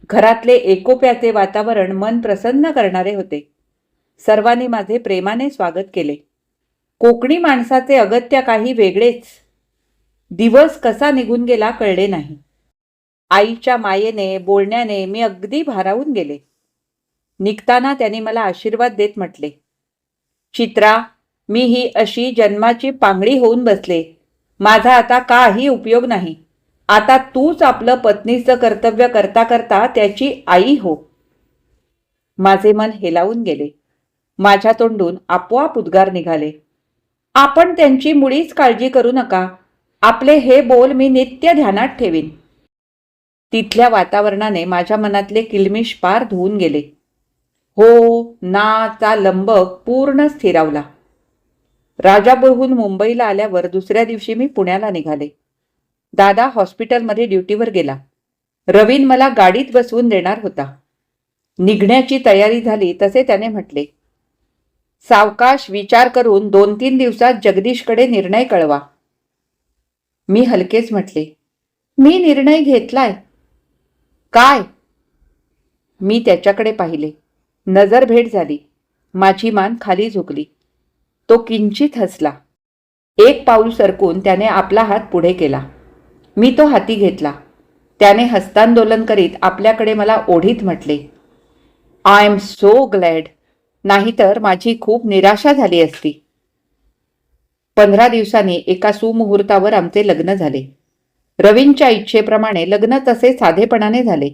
घरातले एकोप्याचे वातावरण मन प्रसन्न करणारे होते. सर्वांनी माझे प्रेमाने स्वागत केले. कोकणी माणसाचे अगत्य काही वेगळेच. दिवस कसा निघून गेला कळले नाही. आईच्या मायेने बोलण्याने मी अगदी भारावून गेले. निघताना त्यांनी मला आशीर्वाद देत म्हटले, चित्रा, मी ही अशी जन्माची पांगळी होऊन बसले. माझा आता काही उपयोग नाही. आता तूच आपलं पत्नीचं कर्तव्य करता करता त्याची आई हो. माझे मन हेलावून गेले. माझ्या तोंडून आपोआप उद्गार निघाले, आपण त्यांची मुळीच काळजी करू नका. आपले हे बोल मी नित्य ध्यानात ठेवीन. तिथल्या वातावरणाने माझ्या मनातले किलमिश पार धुवून गेले. हो ना चा लंबक पूर्ण स्थिरावला. राजापूरहून मुंबईला आल्यावर दुसऱ्या दिवशी मी पुण्याला निघाले. दादा हॉस्पिटलमध्ये ड्युटीवर गेला. रवीन मला गाडीत बसवून देणार होता. निघण्याची तयारी झाली तसे त्याने म्हटले, सावकाश विचार करून 2-3 दिवसात जगदीशकडे निर्णय कळवा. मी हलकेच म्हटले, मी निर्णय घेतलाय. काय? मी त्याच्याकडे पाहिले. नजर भेट झाली. माझी मान खाली झुकली. तो किंचित हसला. एक पाऊल सरकून त्याने आपला हात पुढे केला. मी तो हाती घेतला. त्याने हस्तांदोलन करीत आपल्याकडे मला ओढीत म्हटले, आय एम सो ग्लॅड. नाहीतर माझी खूप निराशा झाली असती. 15 दिवसांनी एका सुमुहूर्तावर आमचे लग्न झाले. रवींच्या इच्छेप्रमाणे लग्न तसे साधेपणाने झाले,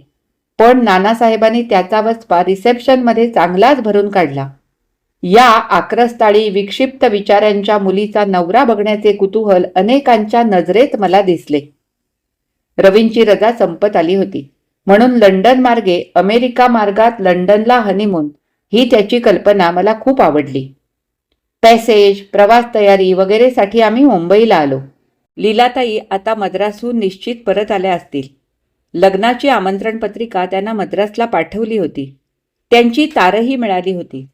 पण नानासाहेबांनी त्याचा वचपा रिसेप्शनमध्ये चांगलाच भरून काढला. या आक्रस्ताळी विक्षिप्त विचारांच्या मुलीचा नवरा बघण्याचे कुतूहल अनेकांच्या नजरेत मला दिसले. रवींची रजा संपत आली होती, म्हणून लंडन मार्गे अमेरिका मार्गात लंडनला हनीमून ही त्याची कल्पना मला खूप आवडली. पॅसेज, प्रवास तयारी वगैरेसाठी आम्ही मुंबईला आलो. लीलाताई आता मद्रासहून निश्चित परत आल्या असतील. लग्नाची आमंत्रण पत्रिका त्यांना मद्रासला पाठवली होती. त्यांची तारही मिळाली होती.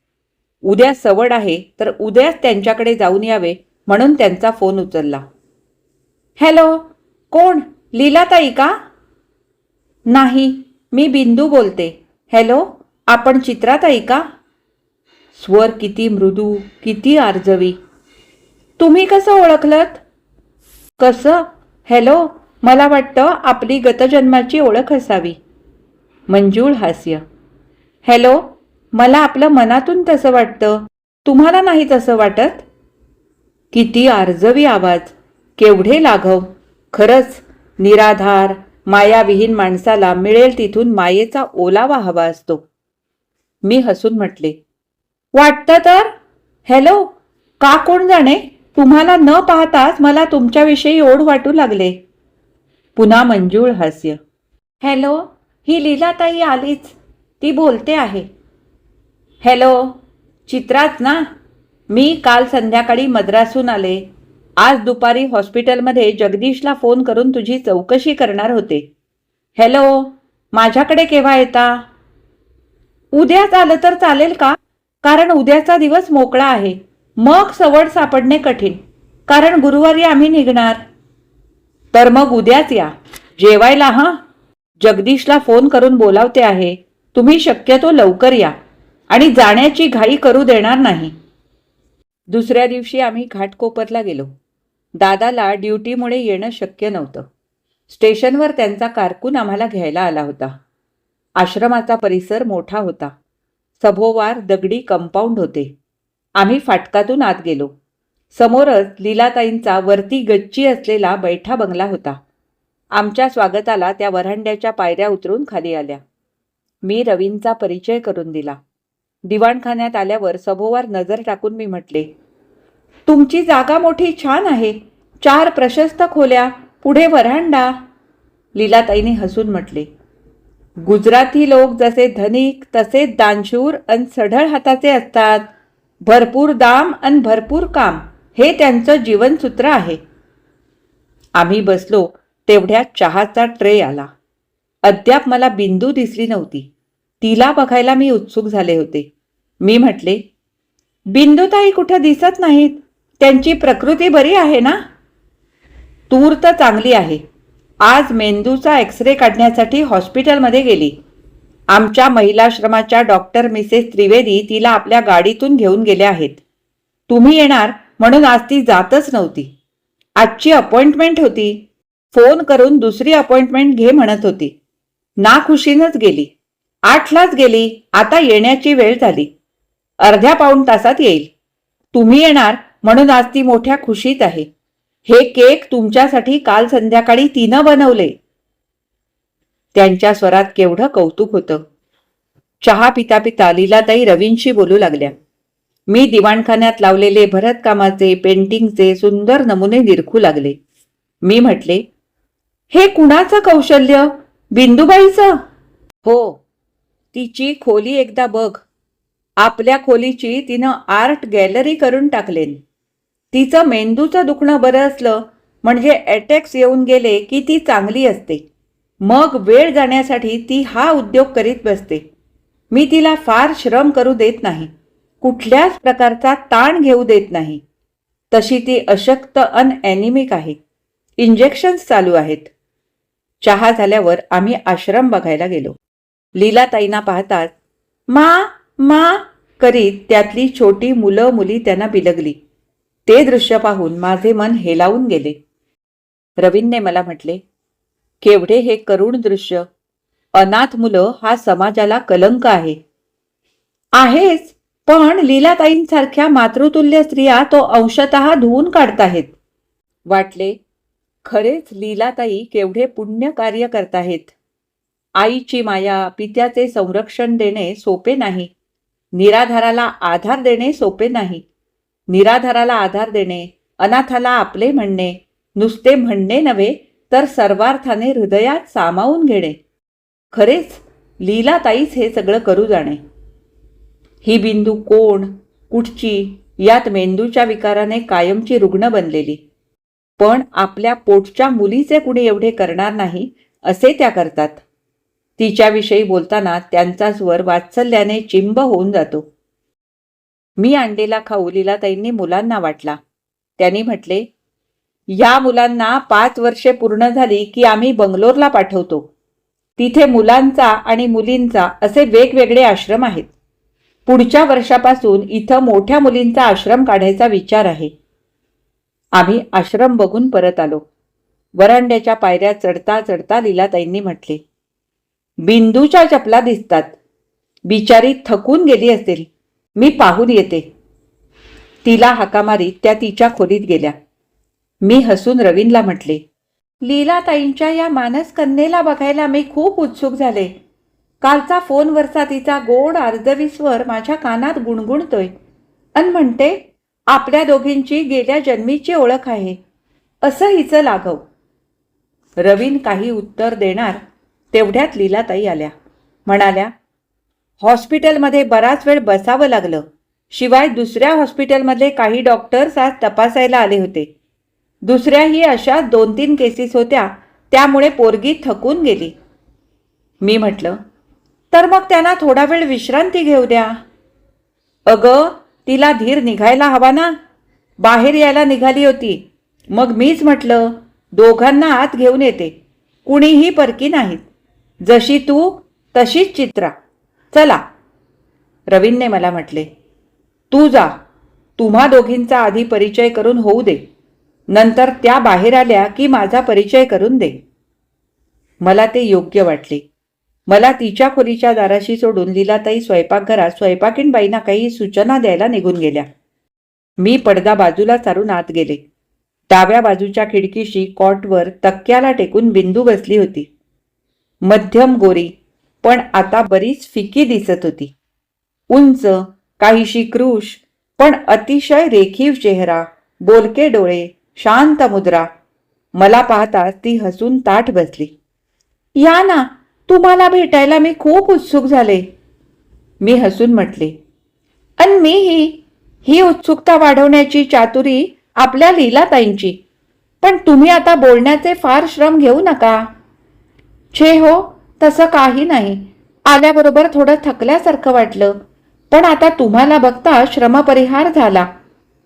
उद्या सवड आहे तर उद्याच त्यांच्याकडे जाऊन यावे म्हणून त्यांचा फोन उचलला. हॅलो, कोण? लीलाताई का? नाही, मी बिंदू बोलते. हॅलो, आपण चित्राताई का? स्वर किती मृदू, किती आर्जवी. तुम्ही कसं ओळखलत? कसं? हॅलो, मला वाटतं आपली गतजन्माची ओळख असावी. मंजूळ हास्य. हॅलो, मला आपलं मनातून तसं वाटतं. तुम्हाला नाही तसं वाटत? किती आर्जवी आवाज, केवढे लाघव. खरंच निराधार मायाविहीन माणसाला मिळेल तिथून मायेचा ओलावा हवा असतो. मी हसून म्हटले, वाटतं तर. हॅलो, का कोण जाणे, तुम्हाला न पाहताच मला तुमच्याविषयी ओढ वाटू लागले. पुन्हा मंजूळ हास्य. हॅलो, ही लीलाताई आलीच, ती बोलते आहे. हॅलो, चित्राच ना? मी काल संध्याकाळी मद्रासहून आले. आज दुपारी हॉस्पिटलमध्ये जगदीशला फोन करून तुझी चौकशी करणार होते. हॅलो, माझ्याकडे केव्हा येता? उद्याच आलं तर चालेल का? कारण उद्याचा दिवस मोकळा आहे. मग सवड सापडणे कठीण, कारण गुरुवारी आम्ही निघणार. तर मग उद्याच या जेवायला. हां, जगदीशला फोन करून बोलावते आहे. तुम्ही शक्यतो लवकर या आणि जाण्याची घाई करू देणार नाही. दुसऱ्या दिवशी आम्ही घाटकोपरला गेलो. दादाला ड्युटीमुळे येणं शक्य नव्हतं. स्टेशनवर त्यांचा कारकून आम्हाला घ्यायला आला होता. आश्रमाचा परिसर मोठा होता. सभोवार दगडी कंपाऊंड होते. आम्ही फाटकातून आत गेलो. समोरच लीलाताईंचा वरती गच्ची असलेला बैठा बंगला होता. आमच्या स्वागताला त्या वरांड्याच्या पायऱ्या उतरून खाली आल्या. मी रवींचा परिचय करून दिला. दिवाणखान्यात आल्यावर सभोवार नजर टाकून मी म्हटले, तुमची जागा मोठी छान आहे. 4 प्रशस्त खोल्या, पुढे वरांडा. लीलाताईंनी हसून म्हटले, गुजराती लोक जसे धनिक तसेच दानशूर अन सढळ हाताचे असतात. भरपूर दाम अन भरपूर काम हे त्यांचं जीवनसूत्र आहे. आम्ही बसलो तेवढ्यात चहाचा ट्रे आला. अद्याप मला बिंदू दिसली नव्हती. तिला बघायला मी उत्सुक झाले होते. मी म्हटले, बिंदूताई कुठं दिसत नाहीत. त्यांची प्रकृती बरी आहे ना? तूर तर चांगली आहे. आज मेंदूचा एक्सरे काढण्यासाठी हॉस्पिटलमध्ये गेली. आमच्या महिलाश्रमाच्या डॉक्टर मिसेस त्रिवेदी तिला आपल्या गाडीतून घेऊन गेल्या आहेत. तुम्ही येणार म्हणून आज ती जातच नव्हती. आजची अपॉइंटमेंट होती. फोन करून दुसरी अपॉइंटमेंट घे म्हणत होती. नाखुशीनच गेली. 8लाच गेली. आता येण्याची वेळ झाली. अर्ध्या पाऊण तासात येईल. तुम्ही येणार म्हणून आज ती मोठ्या खुशीत आहे. हे केक तुमच्यासाठी काल संध्याकाळी तिनं बनवले. त्यांच्या स्वरात केवढं कौतुक होतं. चहा पिता पिता लीलाताई रवींशी बोलू लागल्या. मी दिवाणखान्यात लावलेले भरतकामाचे, पेंटिंगचे सुंदर नमुने निरखू लागले. मी म्हटले, हे कुणाचं कौशल्य? बिंदुबाईचं? हो, तिची खोली एकदा बघ. आपल्या खोलीची तिनं आर्ट गॅलरी करून टाकलेन. तिचं मेंदूचं दुखणं बरं असलं म्हणजे अटॅक्स येऊन गेले की ती चांगली असते. मग वेळ जाण्यासाठी ती हा उद्योग करीत बसते. मी तिला फार श्रम करू देत नाही. कुठल्याच प्रकारचा ताण घेऊ देत नाही. तशी ती अशक्त ॲनिमिक आहे. इंजेक्शन्स चालू आहेत. चहा झाल्यावर आम्ही आश्रम बघायला गेलो. लीलाताईंना पाहताच मा मा करीत त्यातली छोटी मुलं मुली त्यांना बिलगली. ते दृश्य पाहून माझे मन हेलावून गेले. रवीनने मला म्हटले, केवढे हे करुण दृश्य. अनाथ मुलं हा समाजाला कलंक आहे. आहेच, पण लीलाताईंसारख्या मातृतुल्य स्त्रिया तो अंशतः धुवून काढताहेत. वाटले, खरेच लीलाताई केवढे पुण्य कार्य करताहेत. आईची माया, पित्याचे संरक्षण देणे सोपे नाही. निराधाराला आधार देणे सोपे नाही. निराधाराला आधार देणे, अनाथाला आपले म्हणणे, नुसते म्हणणे नव्हे तर सर्वार्थाने हृदयात सामावून घेणे. खरेच लीलाताईच हे सगळं करू जाणे. ही बिंदू कोण, कुठची, यात मेंदूच्या विकाराने कायमची रुग्ण बनलेली. पण आपल्या पोटच्या मुलीचे कुणी एवढे करणार नाही असे त्या करतात. तिच्याविषयी बोलताना त्यांचा स्वर वात्सल्याने चिंब होऊन जातो. मी आणलेला खाऊ लीलाताईंनी मुलांना वाटला. त्यांनी म्हटले, या मुलांना 5 वर्षे पूर्ण झाली की आम्ही बंगलोरला पाठवतो. तिथे मुलांचा आणि मुलींचा असे वेगवेगळे आश्रम आहेत. पुढच्या वर्षापासून इथं मोठ्या मुलींचा आश्रम काढायचा विचार आहे. आम्ही आश्रम बघून परत आलो. वरांड्याच्या पायऱ्या चढता चढता लीलाताईंनी म्हटले, बिंदूच्या चपला दिसतात. बिचारी थकून गेली असेल. मी पाहून येते. तिला हाका मारीत त्या तिच्या खोलीत गेल्या. मी हसून रवीनला म्हटले, लीलाताईंच्या या मानसकन्येला बघायला मी खूप उत्सुक झाले. कालचा फोनवरचा तिचा गोड अर्धवी स्वर माझ्या कानात गुणगुणतोय अन म्हणते, आपल्या दोघींची गेल्या जन्मीची ओळख आहे असं हिचं लाघव. रवीन काही उत्तर देणार तेवढ्यात लीलाताई आल्या. म्हणाल्या, हॉस्पिटलमध्ये बराच वेळ बसावं लागलं. शिवाय दुसऱ्या हॉस्पिटलमधले काही डॉक्टर्स आज तपासायला आले होते. दुसऱ्याही अशा 2-3 केसेस होत्या, त्यामुळे पोरगी थकून गेली. मी म्हटलं, तर मग त्यांना थोडा वेळ विश्रांती घेऊ द्या. अगं, तिला धीर निघायला हवा ना. बाहेर यायला निघाली होती. मग मीच म्हटलं, दोघांना आत घेऊन येते. कुणीही परकी नाहीत. जशी तू तशीच चित्रा. चला. रवीनने मला म्हटले, तू जा. तुम्हा दोघींचा आधी परिचय करून होऊ दे. नंतर त्या बाहेर आल्या की माझा परिचय करून दे. मला ते योग्य वाटले. मला तिच्या खोलीच्या दाराशी सोडून लीलाताई स्वयंपाकघरात स्वयंपाकीण बाईंना काही सूचना द्यायला निघून गेल्या. मी पडदा बाजूला सारून आत गेले. डाव्या बाजूच्या खिडकीशी कॉटवर तक्क्याला टेकून बिंदू बसली होती. मध्यम गोरी, पण आता बरीच फिकी दिसत होती. उंच, काहीशी क्रूश, पण अतिशय रेखीव चेहरा, बोलके डोळे, शांत मुद्रा. मला पाहताच ती हसून ताठ बसली. या ना, तुम्हाला भेटायला मी खूप उत्सुक झाले. मी हसून म्हटले, अन मीही. ही उत्सुकता वाढवण्याची चातुरी आपल्या लीलाताईंची. पण तुम्ही आता बोलण्याचे फार श्रम घेऊ नका. छे हो, तसं काही नाही. आल्याबरोबर थोडं थकल्यासारखं वाटलं. पण आता तुम्हाला बघता श्रमपरिहार झाला.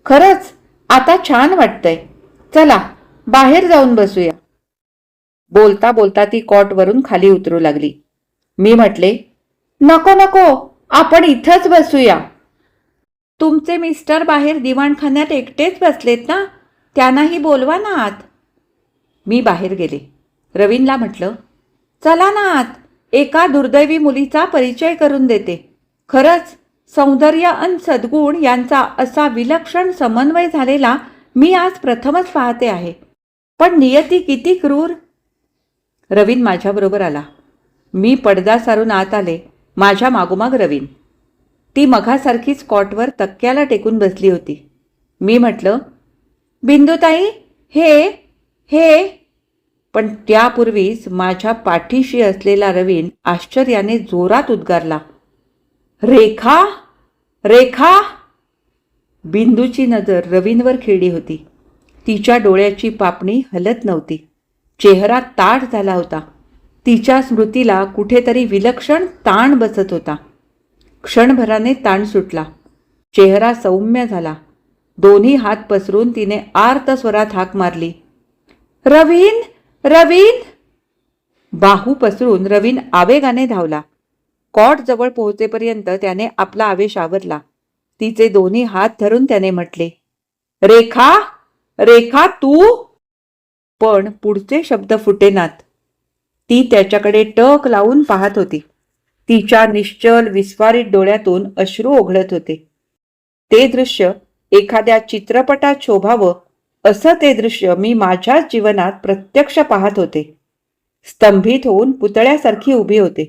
खरंच आता छान वाटतंय. चला, बाहेर जाऊन बसूया. बोलता बोलता ती कॉटवरून खाली उतरू लागली. मी म्हटले, नको नको, आपण इथंच बसूया. तुमचे मिस्टर बाहेर दिवाणखान्यात एकटेच बसलेत ना, त्यांनाही बोलवा ना आत. मी बाहेर गेले. रवीनला म्हटलं, चला ना आत. एका दुर्दैवी मुलीचा परिचय करून देते. खरंच सौंदर्य अन सद्गुण यांचा असा विलक्षण समन्वय झालेला मी आज प्रथमच पाहते आहे. पण नियती किती क्रूर. रवीन माझ्याबरोबर आला. मी पडदा सारून आत आले. माझ्या मागोमाग रवीन. ती मघासारखीच कॉटवर तक्क्याला टेकून बसली होती. मी म्हटलं, बिंदुताई, हे. पण त्यापूर्वीच माझ्या पाठीशी असलेला रवीन आश्चर्याने जोरात उद्गारला, रेखा, रेखा. बिंदूची नजर रवीनवर खिळली होती. तिच्या डोळ्याची पापणी हलत नव्हती. चेहरा ताठ झाला होता. तिच्या स्मृतीला कुठेतरी विलक्षण ताण बसत होता. क्षणभराने ताण सुटला. चेहरा सौम्य झाला. दोन्ही हात पसरून तिने आर्त स्वरात हाक मारली, रवीन, रवीन. बाहू पसरून रवीन आवेगाने धावला. कॉट जवळ पोहोचेपर्यंत त्याने आपला आवेश आवरला. तिचे दोन्ही हात धरून त्याने म्हटले, रेखा, रेखा तू. पण पुढचे शब्द फुटेनात. ती त्याच्याकडे टक लावून पाहत होती. तिच्या निश्चल विस्फारित डोळ्यातून अश्रू ओघळत होते. ते दृश्य एखाद्या चित्रपटात शोभावं असं ते दृश्य मी माझ्याच जीवनात प्रत्यक्ष पाहत होते. स्तंभित होऊन पुतळ्यासारखी उभी होते.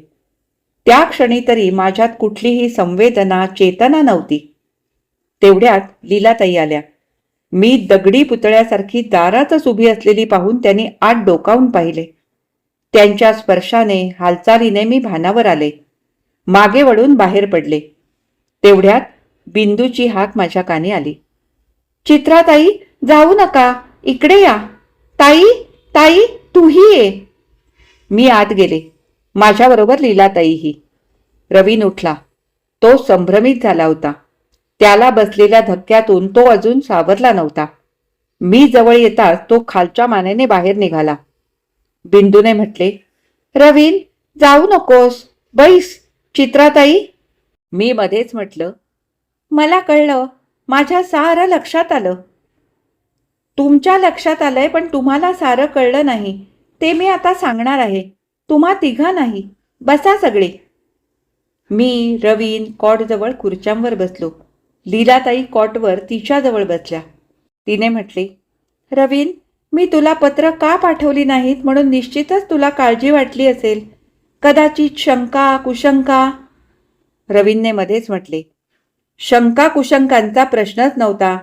त्या क्षणी तरी माझ्यात कुठलीही संवेदना, चेतना नव्हती. तेवढ्यात लीलाताई आल्या. मी दगडी पुतळ्यासारखी दारातच उभी असलेली पाहून त्यांनी आत डोकावून पाहिले. त्यांच्या स्पर्शाने, हालचालीने मी भानावर आले. मागे वळून बाहेर पडले. तेवढ्यात बिंदूची हाक माझ्या कानी आली, चित्राताई, जाऊ नका, इकडे या. ताई, ताई, तूही ये. मी आत गेले. माझ्याबरोबर लीलाताईही. रवीन उठला. तो संभ्रमित झाला होता. त्याला बसलेल्या धक्क्यातून तो अजून सावरला नव्हता. मी जवळ येताच तो खालच्या मानेने बाहेर निघाला. बिंदूने म्हटले, रवीन, जाऊ नकोस, बैस. चित्राताई. मी मध्येच म्हटलं, मला कळलं, माझ्या सारं लक्षात आलं. तुमच्या लक्षात आलंय, पण तुम्हाला सारं कळलं नाही. ते मी आता सांगणार आहे. तुम्हा तिघा नाही. बसा सगळे. मी, रवीन कॉटजवळ खुर्च्यांवर बसलो. लीलाताई कॉटवर तिच्याजवळ बसल्या. तिने म्हटले, रवीन, मी तुला पत्र का पाठवली नाहीत म्हणून निश्चितच तुला काळजी वाटली असेल. कदाचित शंका, कुशंका. रवीनने मध्येच म्हटले, शंका कुशंकांचा प्रश्नच नव्हता.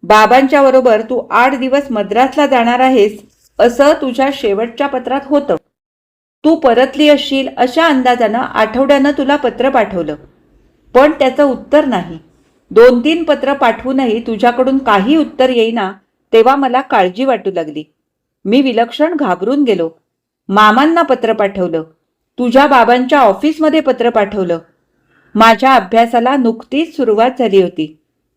बाबांच्या बरोबर तू 8 दिवस मद्रासला जाणार आहेस असं तुझ्या शेवटच्या पत्रात होतं. तू परतली असशील अशा अंदाजानं आठवड्यानं तुला पत्र पाठवलं, पण त्याचं उत्तर नाही. 2-3 पत्र पाठवूनही तुझ्याकडून काही उत्तर येईना तेव्हा मला काळजी वाटू लागली. मी विलक्षण घाबरून गेलो. मामांना पत्र पाठवलं, तुझ्या बाबांच्या ऑफिसमध्ये पत्र पाठवलं. माझ्या अभ्यासाला नुकतीच सुरुवात झाली होती,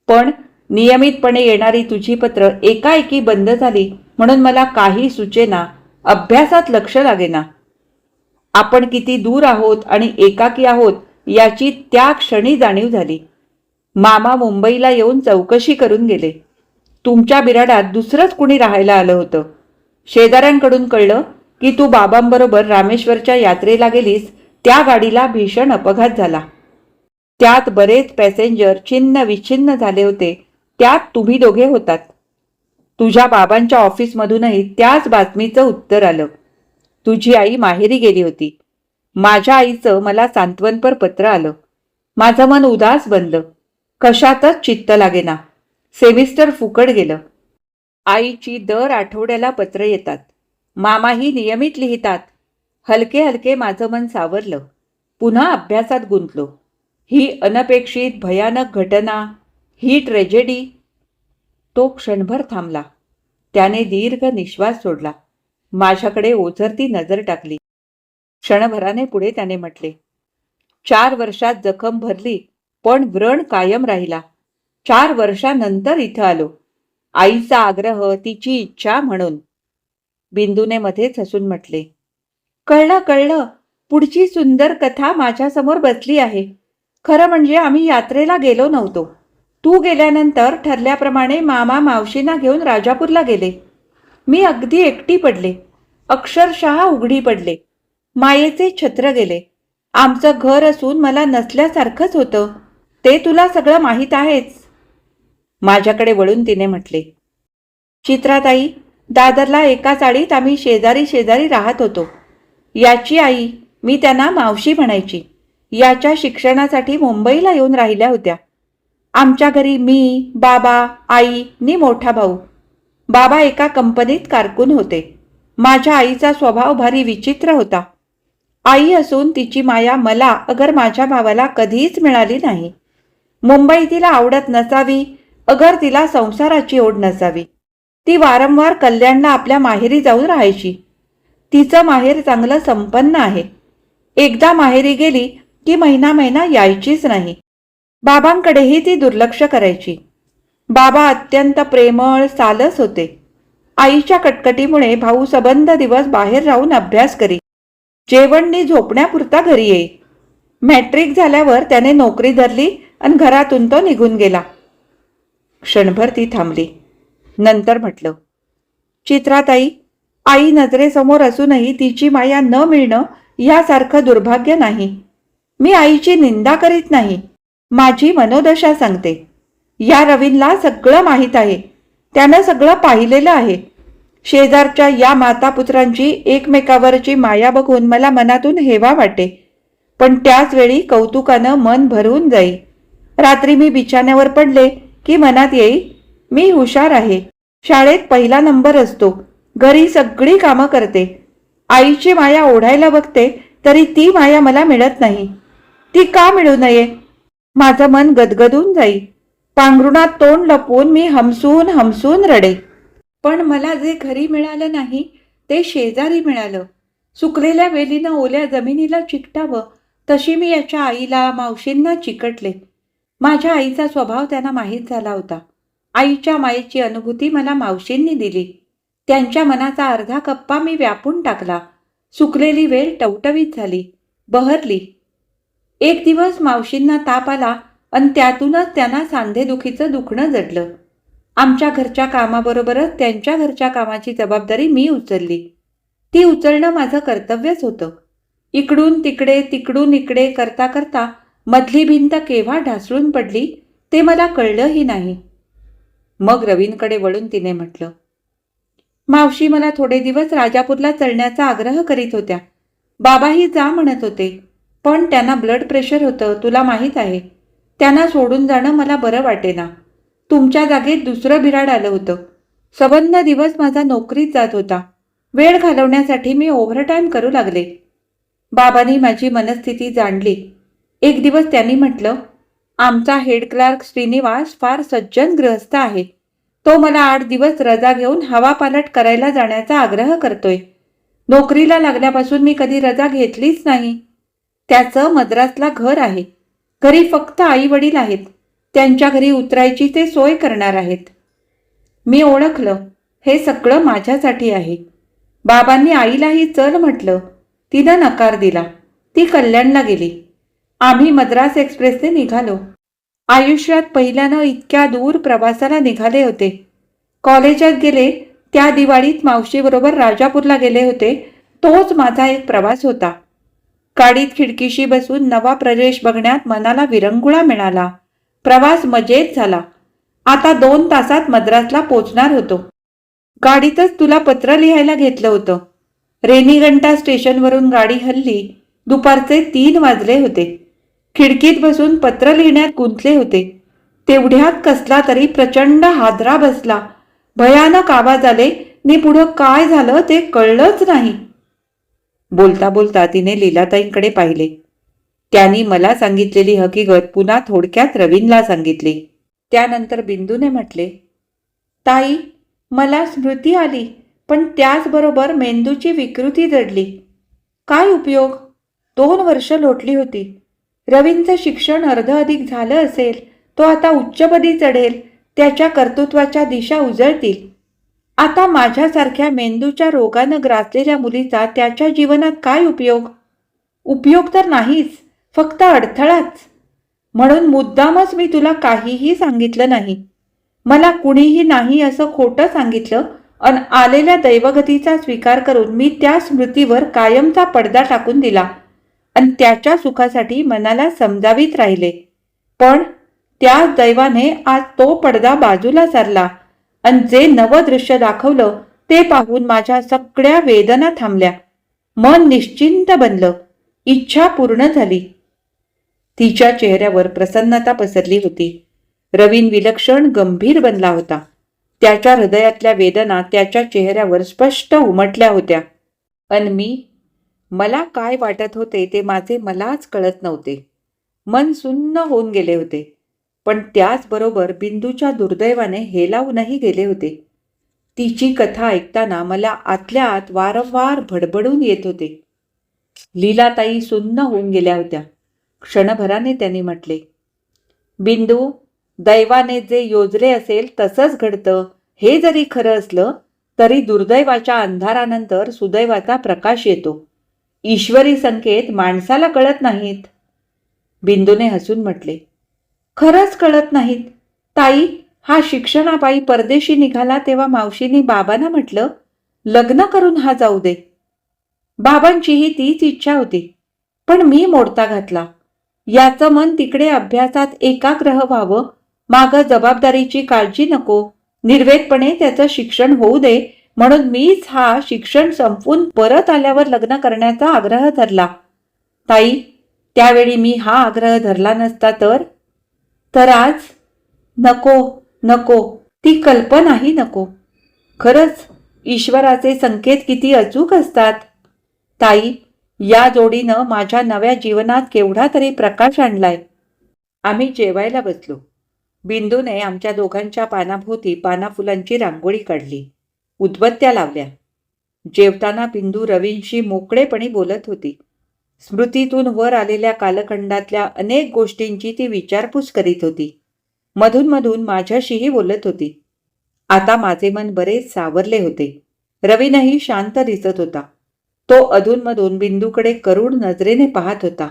पण नियमितपणे येणारी तुझी पत्र एकाएकी बंद झाली म्हणून मला काही सुचेना, अभ्यासात लक्ष लागेना. आपण किती दूर आहोत आणि एकाकी आहोत याची त्या क्षणी जाणीव झाली. मामा मुंबईला येऊन चौकशी करून गेले. तुमच्या बिराडात दुसरंच कुणी राहायला आलं होतं. शेजाऱ्यांकडून कळलं की तू बाबांबरोबर रामेश्वरच्या यात्रेला गेलीस. त्या गाडीला भीषण अपघात झाला. त्यात बरेच पॅसेंजर छिन्न विछिन्न झाले होते. त्यात तुम्ही दोघे होतात. तुझ्या बाबांच्या ऑफिसमधूनही त्याच बातमीचं उत्तर आलं. तुझी आई माहेरी गेली होती. माझ्या आईचं मला सांत्वनपर पत्र आलं. माझं मन उदास बनलं. कशातच चित्त लागेना. सेमिस्टर फुकट गेलं. आईची दर आठवड्याला पत्र येतात. मामाही नियमित लिहितात. हलके हलके माझं मन सावरलं. पुन्हा अभ्यासात गुंतलो. ही अनपेक्षित भयानक घटना, ही ट्रेजेडी. तो क्षणभर थांबला. त्याने दीर्घ निश्वास सोडला. माझ्याकडे ओझरती नजर टाकली. क्षणभराने पुढे त्याने म्हटले, 4 वर्षात जखम भरली, पण व्रण कायम राहिला. 4 वर्षानंतर इथं आलो. आईचा आग्रह, तिची इच्छा म्हणून. बिंदूने मध्येच हसून म्हटले, कळलं कळलं. पुढची सुंदर कथा माझ्यासमोर बसली आहे. खरं म्हणजे आम्ही यात्रेला गेलो नव्हतो. तू गेल्यानंतर ठरल्याप्रमाणे मामा मावशींना घेऊन राजापूरला गेले. मी अगदी एकटी पडले. अक्षरशः उघडी पडले. मायेचे छत्र गेले. आमचं घर असून मला नसल्यासारखंच होतं. ते तुला सगळं माहीत आहेच. माझ्याकडे वळून तिने म्हटले, चित्राताई, दादरला एका चाळीत आम्ही शेजारी शेजारी राहत होतो. याची आई, मी त्यांना मावशी म्हणायची, याच्या शिक्षणासाठी मुंबईला येऊन राहिल्या होत्या. आमच्या घरी मी, बाबा, आई नि मोठा भाऊ. बाबा एका कंपनीत कारकून होते. माझ्या आईचा स्वभाव भारी विचित्र होता. आई असून तिची माया मला अगर माझ्या भावाला कधीच मिळाली नाही. मुंबई तिला आवडत नसावी, अगर तिला संसाराची ओढ नसावी. ती वारंवार कल्याणला आपल्या माहेरी जाऊन राहायची. तिचं माहेर चांगलं संपन्न आहे. एकदा माहेरी गेली की महिना यायचीच नाही. बाबांकडेही ती दुर्लक्ष करायची. बाबा अत्यंत प्रेमळ सालस होते. आईच्या कटकटीमुळे भाऊ सबंध दिवस बाहेर राहून अभ्यास करी. जेवणनी झोपण्यापुरता घरी येई. मॅट्रिक झाल्यावर त्याने नोकरी धरली आणि घरातून तो निघून गेला. क्षणभर ती थांबली. नंतर म्हटलं, चित्राताई, आई नजरेसमोर असूनही तिची माया न मिळणं यासारखं दुर्भाग्य नाही. मी आईची निंदा करीत नाही, माझी मनोदशा सांगते. या रवीनला सगळं माहीत आहे. त्यानं सगळं पाहिलेलं आहे. शेजारच्या या मातापुत्रांची एकमेकावरची माया बघून मला मनातून हेवा वाटे, पण त्याच वेळी कौतुकानं मन भरून जाई. रात्री मी बिछाण्यावर पडले की मनात येई, मी हुशार आहे, शाळेत पहिला नंबर असतो, घरी सगळी कामं करते. आईची माया ओढायला बघते तरी ती माया मला मिळत नाही. ती का मिळू नये? माझं मन गदगदून जाई. पांघरुणात तोंड लपवून मी हमसून हमसून रडे. पण मला जे घरी मिळालं नाही ते शेजारी मिळालं. सुकलेल्या वेलीनं ओल्या जमिनीला चिकटावं तशी मी याच्या आईला, मावशींना चिकटले. माझ्या आईचा स्वभाव त्यांना माहीत झाला होता. आईच्या मायेची अनुभूती मला मावशींनी दिली. त्यांच्या मनाचा अर्धा कप्पा मी व्यापून टाकला. सुकलेली वेल टवटवीत झाली, बहरली. एक दिवस मावशींना ताप आला आणि त्यातूनच त्यांना सांधेदुखीचं दुखणं जडलं. आमच्या घरच्या कामाबरोबरच त्यांच्या घरच्या कामाची जबाबदारी मी उचलली. ती उचलणं माझं कर्तव्यच होतं. इकडून तिकडे तिकडून इकडे करता करता मधली भिंत केव्हा ढासळून पडली ते मला कळलंही नाही. मग रवींकडे वळून तिने म्हटलं, मावशी मला थोडे दिवस राजापूरला चलण्याचा आग्रह करीत होत्या. बाबाही जा म्हणत होते, पण त्यांना ब्लड प्रेशर होतं, तुला माहीत आहे. त्यांना सोडून जाणं मला बरं वाटेना. तुमच्या जागेत दुसरं बिराड आलं होतं. सबंध दिवस माझा नोकरीत जात होता. वेळ घालवण्यासाठी मी ओव्हरटाईम करू लागले. बाबांनी माझी मनस्थिती जाणली. एक दिवस त्यांनी म्हटलं, आमचा हेड क्लार्क श्रीनिवास फार सज्जन गृहस्थ आहे. तो मला 8 दिवस रजा घेऊन हवापालट करायला जाण्याचा आग्रह करतोय. नोकरीला लागल्यापासून मी कधी रजा घेतलीच नाही. त्याचं मद्रासला घर आहे. घरी फक्त आई वडील आहेत. त्यांच्या घरी उतरायची ते सोय करणार आहेत. मी ओळखलं, हे सगळं माझ्यासाठी आहे. बाबांनी आईलाही चल म्हटलं. तिनं नकार दिला. ती कल्याणला गेली. आम्ही मद्रास एक्सप्रेसने निघालो. आयुष्यात पहिल्यानं इतक्या दूर प्रवासाला निघाले होते. कॉलेजात गेले त्या दिवाळीत मावशीबरोबर राजापूरला गेले होते. तोच माझा एक प्रवास होता. गाडीत खिडकीशी बसून नवा प्रदेश बघण्यात मनाला विरंगुळा मिळाला. प्रवास मजेत झाला. आता 2 तासात मद्रासला पोचणार होतो. गाडीतच तुला पत्र लिहायला घेतलं होतं. रेनीगंटा स्टेशनवरून गाडी हलली. दुपारचे 3 वाजले होते. खिडकीत बसून पत्र लिहिण्यात गुंतले होते. तेवढ्यात कसला तरी प्रचंड हादरा बसला. भयानक आवाज आले नि पुढं काय झालं ते कळलंच नाही. बोलता बोलता तिने लीलाताईंकडे पाहिले. त्यांनी मला सांगितलेली हकीकत पुन्हा थोडक्यात रवीनला सांगितली. त्यानंतर बिंदूने म्हटले, ताई, मला स्मृती आली, पण त्याचबरोबर मेंदूची विकृती जडली. काय उपयोग? 2 वर्ष लोटली होती. रवींचं शिक्षण अर्ध अधिक झालं असेल. तो आता उच्चपदी चढेल. त्याच्या कर्तृत्वाच्या दिशा उजळतील. आता माझ्यासारख्या मेंदूच्या रोगानं ग्रासलेल्या मुलीचा त्याच्या जीवनात काय उपयोग? उपयोग तर नाहीच, फक्त अडथळाच. म्हणून मुद्दामच मी तुला काहीही सांगितलं नाही. मला कुणीही नाही असं खोटं सांगितलं आणि आलेल्या दैवगतीचा स्वीकार करून मी त्या स्मृतीवर कायमचा पडदा टाकून दिला आणि त्याच्या सुखासाठी मनाला समजावीत राहिले. पण त्याच दैवाने आज तो पडदा बाजूला सारला आणि जे नवं दृश्य दाखवलं ते पाहून माझ्या सगळ्या वेदना थांबल्या. मन निश्चिंत बनलं. इच्छा पूर्ण झाली. तिच्या चेहऱ्यावर प्रसन्नता पसरली होती. रवीन विलक्षण गंभीर बनला होता. त्याच्या हृदयातल्या वेदना त्याच्या चेहऱ्यावर स्पष्ट उमटल्या होत्या. अन मला काय वाटत होते ते माझे मलाच कळत नव्हते. मन सुन्न होऊन गेले होते. पण त्याचबरोबर बिंदूच्या दुर्दैवाने हेलावूनही गेले होते. तिची कथा ऐकताना मला आतल्या आत वारंवार भडबडून येत होते. लीलाताई सुन्न होऊन गेल्या होत्या. क्षणभराने त्यांनी म्हटले, बिंदू, दैवाने जे योजले असेल तसंच घडतं हे जरी खरं असलं तरी दुर्दैवाच्या अंधारानंतर सुदैवाचा प्रकाश येतो. ईश्वरी संकेत माणसाला कळत नाहीत. बिंदूने हसून म्हटले, खरंच कळत नाहीत. ताई, हा शिक्षणापायी परदेशी निघाला तेव्हा मावशीने बाबांना म्हटलं, लग्न करून हा जाऊ दे. बाबांचीही तीच इच्छा होती, पण मी मोडता घातला. याचं मन तिकडे अभ्यासात एकाग्र व्हावं, मागं जबाबदारीची काळजी नको, निर्वेदपणे त्याचं शिक्षण होऊ दे, म्हणून मीच हा शिक्षण संपवून परत आल्यावर लग्न करण्याचा आग्रह धरला. ताई, त्यावेळी मी हा आग्रह धरला नसता तर आज नको नको, ती कल्पनाही नको. खरंच ईश्वराचे संकेत किती अचूक असतात. ताई, या जोडीनं माझ्या नव्या जीवनात केवढा तरी प्रकाश आणलाय. आम्ही जेवायला बसलो. बिंदूने आमच्या दोघांच्या पानाभोवती पानाफुलांची रांगोळी काढली, उदबत्त्या लावल्या. जेवताना बिंदू रवींशी मोकळेपणी बोलत होती. स्मृतीतून वर आलेल्या कालखंडातल्या अनेक गोष्टींची ती विचारपूस करीत होती. मधून मधून माझ्याशीही बोलत होती. आता माझे मन बरेच सावरले होते. रवीनही शांत दिसत होता. तो अधूनमधून बिंदूकडे करुण नजरेने पाहत होता.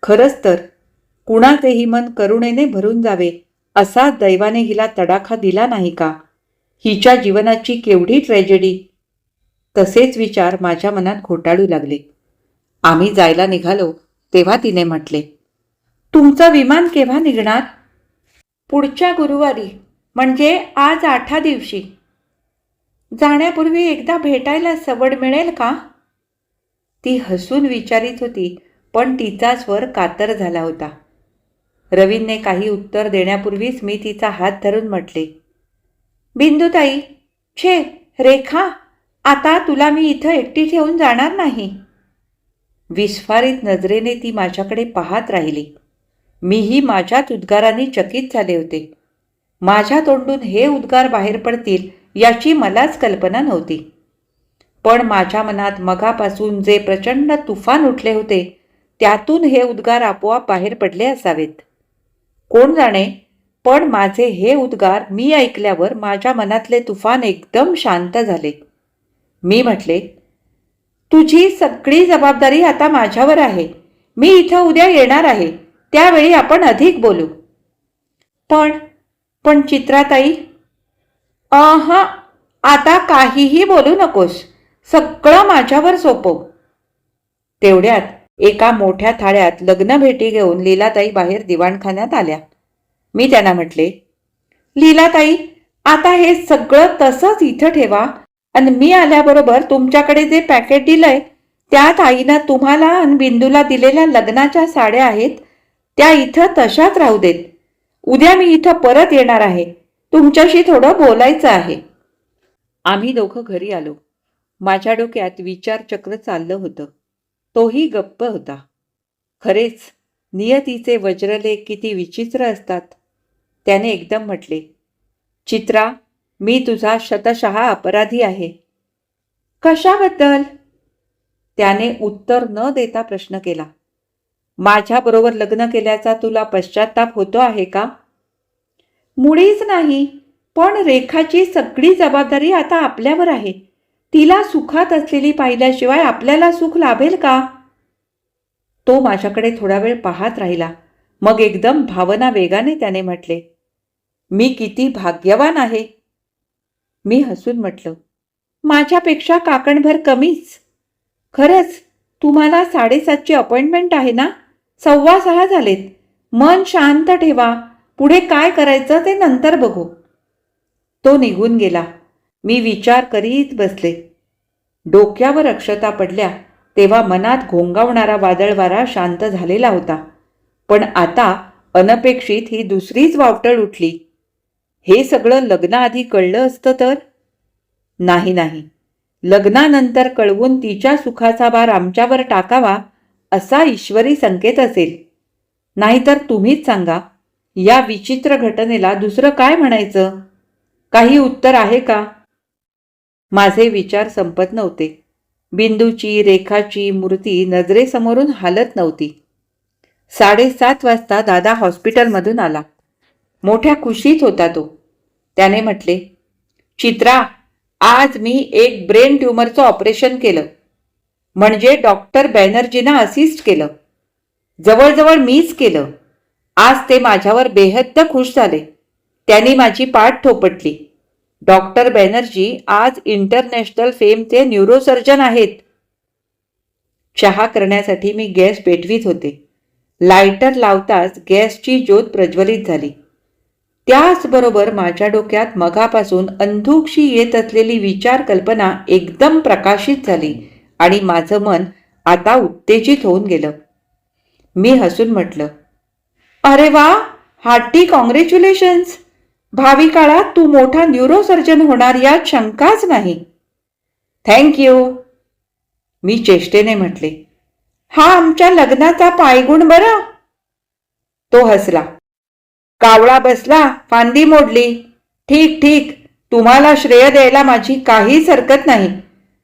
खरंच तर कुणाचेही मन करुणेने भरून जावे असा दैवाने हिला तडाखा दिला नाही का? हिच्या जीवनाची केवढी ट्रॅजेडी. तसेच विचार माझ्या मनात घोटाळू लागले. आम्ही जायला निघालो तेव्हा तिने म्हटले, तुमचं विमान केव्हा निघणार? पुढच्या गुरुवारी, म्हणजे आज 8 दिवशी. जाण्यापूर्वी एकदा भेटायला सवड मिळेल का? ती हसून विचारित होती, पण तिचा स्वर कातर झाला होता. रवीनने काही उत्तर देण्यापूर्वीच मी तिचा हात धरून म्हटले, बिंदुताई, छे रेखा, आता तुला मी इथं एकटी ठेवून जाणार नाही. विस्फारित नजरेने ती माझ्याकडे पाहत राहिली. मीही माझ्याच उद्गाराने चकित झाले होते. माझ्या तोंडून हे उद्गार बाहेर पडतील याची मलाच कल्पना नव्हती. पण माझ्या मनात मगापासून जे प्रचंड तुफान उठले होते त्यातून हे उद्गार आपोआप बाहेर पडले असावेत. कोण जाणे, पण माझे हे उद्गार मी ऐकल्यावर माझ्या मनातले तुफान एकदम शांत झाले. मी म्हटले, तुझी सगळी जबाबदारी आता माझ्यावर आहे. मी इथं उद्या येणार आहे, त्यावेळी आपण अधिक बोलू. पण चित्राताई, आता काहीही बोलू नकोस, सगळं माझ्यावर सोपव. तेवढ्यात एका मोठ्या थाळ्यात लग्न भेटी घेऊन लीलाताई बाहेर दिवाणखान्यात आल्या. मी त्यांना म्हटले, लीलाताई, आता हे सगळं तसंच इथं ठेवा आणि मी आल्याबरोबर तुमच्याकडे जे पॅकेट दिलंय त्यात आईनं तुम्हाला आणि बिंदूला दिलेल्या लग्नाच्या साड्या आहेत त्या इथं तशाच राहू देत. उद्या मी इथं परत येणार आहे, तुमच्याशी थोडं बोलायचं आहे. आम्ही दोघं घरी आलो. माझ्या डोक्यात विचारचक्र चाललं होतं. तोही गप्प होता. खरेच नियतीचे वज्रलेख किती विचित्र असतात. त्याने एकदम म्हटले, चित्रा, मी तुझा शतशः अपराधी आहे. कशाबद्दल? त्याने उत्तर न देता प्रश्न केला. माझ्याबरोबर लग्न केल्याचा तुला पश्चाताप होतो आहे का? मुळीच नाही, पण रेखाची सगळी जबाबदारी आता आपल्यावर आहे. तिला सुखात असलेली पाहिल्याशिवाय आपल्याला सुख लाभेल का? तो माझ्याकडे थोडा वेळ पाहत राहिला. मग एकदम भावना वेगाने त्याने म्हटले, मी किती भाग्यवान आहे. मी हसून म्हटलं, माझ्यापेक्षा काकणभर कमीच. खरंच तुम्हाला 7:30ची अपॉइंटमेंट आहे ना? 6:15 झालेत. मन शांत ठेवा, पुढे काय करायचं ते नंतर बघू. तो निघून गेला. मी विचार करीत बसले. डोक्यावर अक्षता पडल्या तेव्हा मनात घोंगावणारा वादळवारा शांत झालेला होता. पण आता अनपेक्षित ही दुसरीच वावटळ उठली. हे सगळं लग्नाआधी कळलं असतं तर? नाही, लग्नानंतर कळवून तिच्या सुखाचा भार आमच्यावर टाकावा असा ईश्वरी संकेत असेल. नाहीतर तुम्हीच सांगा, या विचित्र घटनेला दुसरं काय म्हणायचं? काही उत्तर आहे का? माझे विचार संपत नव्हते. बिंदूची, रेखाची मूर्ती नजरेसमोरून हालत नव्हती. 7:30 वाजता दादा हॉस्पिटलमधून आला. मोठ्या खुशीत होता तो. त्याने म्हटले, चित्रा, आज मी एक ब्रेन ट्यूमरचं ऑपरेशन केलं. म्हणजे डॉक्टर बॅनर्जींना असिस्ट केलं. जवळजवळ मीच केलं. आज ते माझ्यावर बेहद्द खुश झाले. त्यांनी माझी पाठ थोपटली. डॉक्टर बॅनर्जी आज इंटरनॅशनल फेमचे न्यूरोसर्जन आहेत. चहा करण्यासाठी मी गॅस पेटवीत होते. लायटर लावताच गॅसची ज्योत प्रज्वलित झाली. त्याचबरोबर माझ्या डोक्यात मगापासून अंधुकशी येत असलेली विचार कल्पना एकदम प्रकाशित झाली आणि माझं मन आता उत्तेजित होऊन गेलं. मी हसून म्हटलं, अरे वा, हार्टी कॉंग्रॅच्युलेशन्स. भावी काळात तू मोठा न्यूरोसर्जन होणार यात शंकाच नाही. थँक्यू, मी चेष्टेने म्हटले. हा आमच्या लग्नाचा पायगुण बरं. तो हसला. कावळा बसला, फांदी मोडली. ठीक ठीक, तुम्हाला श्रेय द्यायला माझी काहीच हरकत नाही.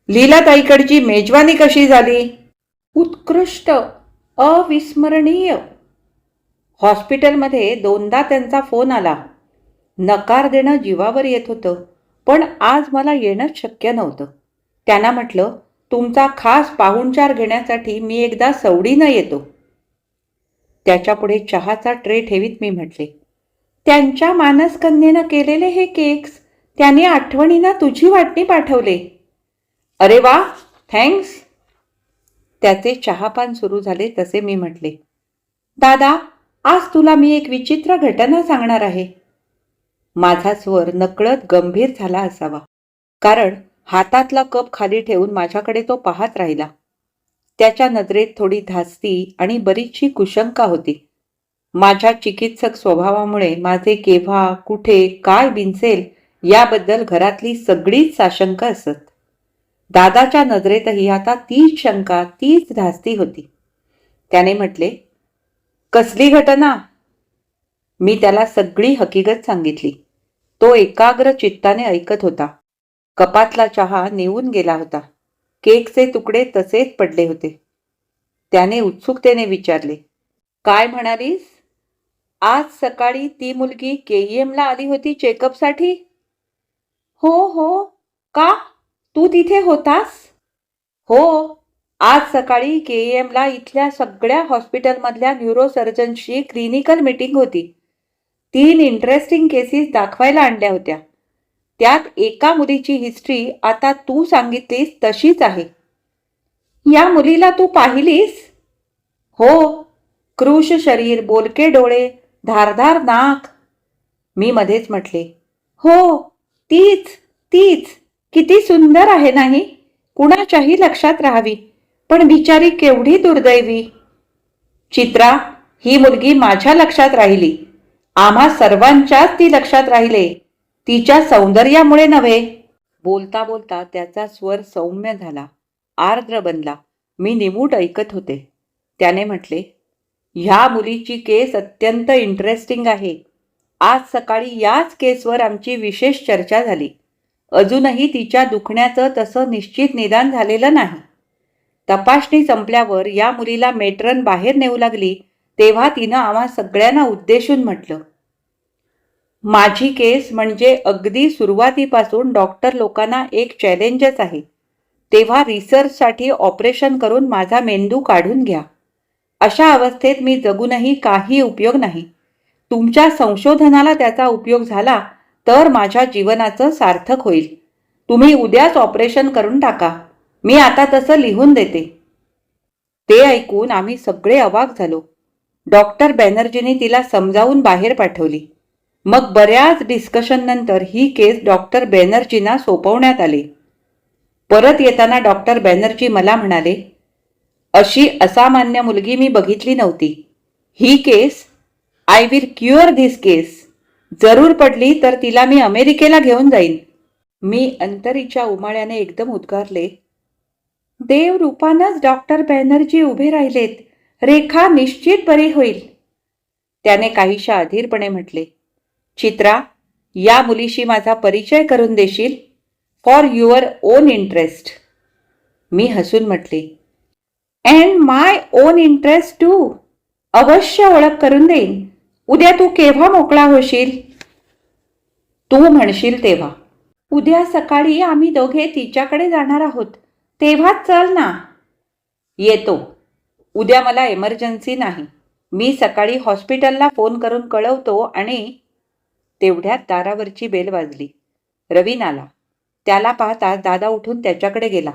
लीलाताईकडची मेजवानी कशी झाली? उत्कृष्ट, अविस्मरणीय. हॉस्पिटलमध्ये 2दा त्यांचा फोन आला. नकार देणं जीवावर येत होतं, पण आज मला येणंच शक्य नव्हतं. त्यांना म्हटलं, तुमचा खास पाहुणचार घेण्यासाठी मी एकदा सवडीनं येतो. त्याच्यापुढे चहाचा ट्रे ठेवीत मी म्हटले, त्यांच्या मानसकन्येनं केलेले हे केक्स त्याने आठवणीनं तुझी वाटणी पाठवले. अरे वा, थँक्स. त्याचे चहापान सुरू झाले तसे मी म्हटले, दादा, आज तुला मी एक विचित्र घटना सांगणार आहे. माझा स्वर नकळत गंभीर झाला असावा, कारण हातातला कप खाली ठेवून माझ्याकडे तो पाहत राहिला. त्याच्या नजरेत थोडी धास्ती आणि बरीचशी कुशंका होती. माझ्या चिकित्सक स्वभावामुळे माझे केव्हा, कुठे, काय बिनसेल याबद्दल घरातली सगळीच साशंक असत. दादाच्या नजरेतही आता तीच शंका, तीच धास्ती होती. त्याने म्हटले, कसली घटना? मी त्याला सगळी हकीकत सांगितली. तो एकाग्र चित्ताने ऐकत होता. कपातला चहा निवून गेला होता. केकचे तुकडे तसेच पडले होते. त्याने उत्सुकतेने विचारले, काय म्हणालीस? आज सकाळी ती मुलगी KEMला आली होती चेकअपसाठी? हो हो. का? तू तिथे होतास? हो. आज सकाळी KEMला इथल्या सगळ्या हॉस्पिटलमधल्या न्यूरोसर्जनशी क्लिनिकल मीटिंग होती. 3 इंटरेस्टिंग केसेस दाखवायला आणल्या होत्या. त्यात एका मुलीची हिस्ट्री आता तू सांगितलीस तशीच आहे. या मुलीला तू पाहिलीस? हो. कृश शरीर, बोलके डोळे, धारधार नाक. मी मध्येच म्हटले, हो, तीच तीच. किती सुंदर आहे नाही? कुणाच्याही लक्षात राहावी, पण बिचारी केवढी दुर्दैवी. चित्रा, ही मुलगी माझ्या लक्षात राहिली. आम्हा सर्वांच्याच ती लक्षात राहिले. तिच्या सौंदर्यामुळे नव्हे. बोलता बोलता त्याचा स्वर सौम्य झाला, आर्द्र बनला. मी निमूट ऐकत होते. त्याने म्हटले, ह्या मुलीची केस अत्यंत इंटरेस्टिंग आहे. आज सकाळी याच केसवर आमची विशेष चर्चा झाली. अजूनही तिच्या दुखण्याचं तसं निश्चित निदान झालेलं नाही. तपासणी संपल्यावर या मुलीला मेट्रन बाहेर नेऊ लागली तेव्हा तिनं आम्हा सगळ्यांना उद्देशून म्हटलं, माझी केस म्हणजे अगदी सुरुवातीपासून डॉक्टर लोकांना एक चॅलेंजच आहे. तेव्हा रिसर्चसाठी ऑपरेशन करून माझा मेंदू काढून घ्या. अशा अवस्थेत मी जगूनही काही उपयोग नाही. तुमच्या संशोधनाला त्याचा उपयोग झाला तर माझ्या जीवनाचं सार्थक होईल. तुम्ही उद्याच ऑपरेशन करून टाका. मी आता तसं लिहून देते. ते ऐकून आम्ही सगळे अवाक झालो. डॉक्टर बॅनर्जीने तिला समजावून बाहेर पाठवली. मग बऱ्याच डिस्कशन नंतर ही केस डॉक्टर बॅनर्जींना सोपवण्यात आली. परत येताना डॉक्टर बॅनर्जी मला म्हणाले, अशी असामान्य मुलगी मी बघितली नव्हती. ही केस, आय विल क्युअर धिस केस. जरूर पडली तर तिला मी अमेरिकेला घेऊन जाईन. मी अंतरीच्या उमाळ्याने एकदम उद्गारले, देव रूपानंच डॉक्टर बॅनर्जी उभे राहिलेत. रेखा निश्चित बरी होईल. त्याने काहीशा अधीरपणे म्हटले, चित्रा, या मुलीशी माझा परिचय करून देशील? For your own interest. मी हसून म्हटले, and my own interest too. अवश्य ओळख करून देईन. उद्या तू केव्हा मोकळा होशील? तू म्हणशील तेव्हा. उद्या सकाळी आम्ही दोघे तिच्याकडे जाणार आहोत, तेव्हाच चल ना. येतो. उद्या मला एमर्जन्सी नाही. मी सकाळी हॉस्पिटलला फोन करून कळवतो. आणि तेवढ्यात दारावरची बेल वाजली. रवीन आला. त्याला पाहता दादा उठून त्याच्याकडे गेला.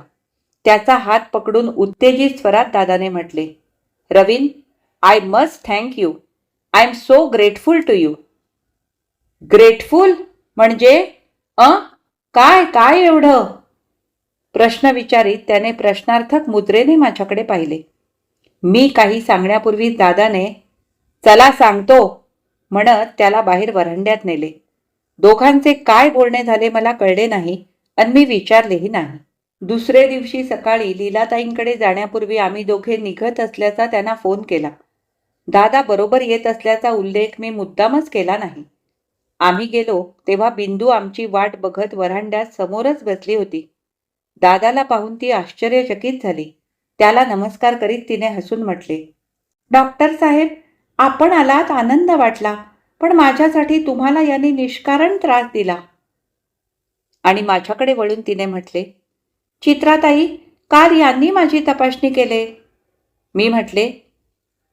त्याचा हात पकडून उत्तेजित स्वरात दादाने म्हटले, Ravin, I must thank you. I am so grateful to you. Grateful म्हणजे काय काय एवढं? प्रश्न विचारित त्याने प्रश्नार्थक मुद्रेने माझ्याकडे पाहिले. मी काही सांगण्यापूर्वी दादाने चला सांगतो म्हणत त्याला बाहेर वरांड्यात नेले. दोघांचे काय बोलणे झाले मला कळले नाही आणि मी विचारलेही नाही. दुसरे दिवशी सकाळी लीलाताईंकडे जाण्यापूर्वी आम्ही दोघे निघत असल्याचा त्यांना फोन केला. दादा बरोबर येत असल्याचा उल्लेख मी मुद्दामच केला नाही. आम्ही गेलो तेव्हा बिंदू आमची वाट बघत वरांड्यात समोरच बसली होती. दादाला पाहून ती आश्चर्यचकित झाली. त्याला नमस्कार करीत तिने हसून म्हटले, डॉक्टर साहेब, आपण आलात आनंद वाटला, पण माझ्यासाठी तुम्हाला यांनी निष्कारण त्रास दिला. आणि माझ्याकडे वळून तिने म्हटले, चित्राताई, काल यांनी माझी तपासणी केले. मी म्हटले,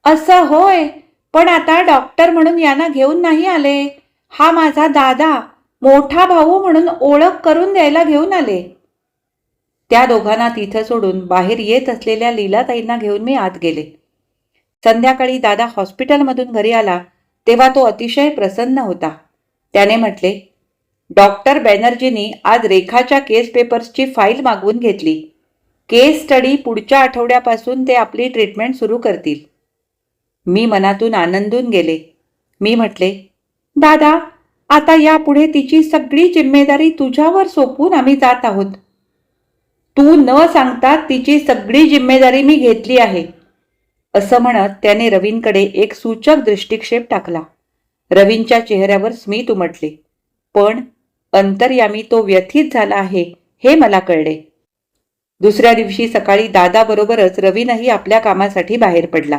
असं होय, पण आता डॉक्टर म्हणून यांना घेऊन नाही आले. हा माझा दादा, मोठा भाऊ म्हणून ओळख करून द्यायला घेऊन आले. त्या दोघांना तिथं सोडून बाहेर येत असलेल्या लीलाताईंना घेऊन मी आत गेले. संध्याकाळी दादा हॉस्पिटलमधून घरी आला तेव्हा तो अतिशय प्रसन्न होता. त्याने म्हटले, डॉक्टर बॅनर्जींनी आज रेखाच्या केस पेपर्सची फाईल मागवून घेतली. केस स्टडी पुढच्या आठवड्यापासून ते आपली ट्रीटमेंट सुरू करतील. मी मनातून आनंदून गेले. मी म्हटले, दादा, आता यापुढे तिची सगळी जिम्मेदारी तुझ्यावर सोपवून आम्ही जात आहोत. तू न सांगता तिची सगळी जिम्मेदारी मी घेतली आहे. असं म्हणत त्याने रवीनकडे एक सूचक दृष्टिक्षेप टाकला. रवीनच्या चेहऱ्यावर स्मित उमटले, पण अंतर्यामी तो व्यथित झाला आहे हे मला कळले. दुसऱ्या दिवशी सकाळी दादाबरोबरच रवीनही आपल्या कामासाठी बाहेर पडला.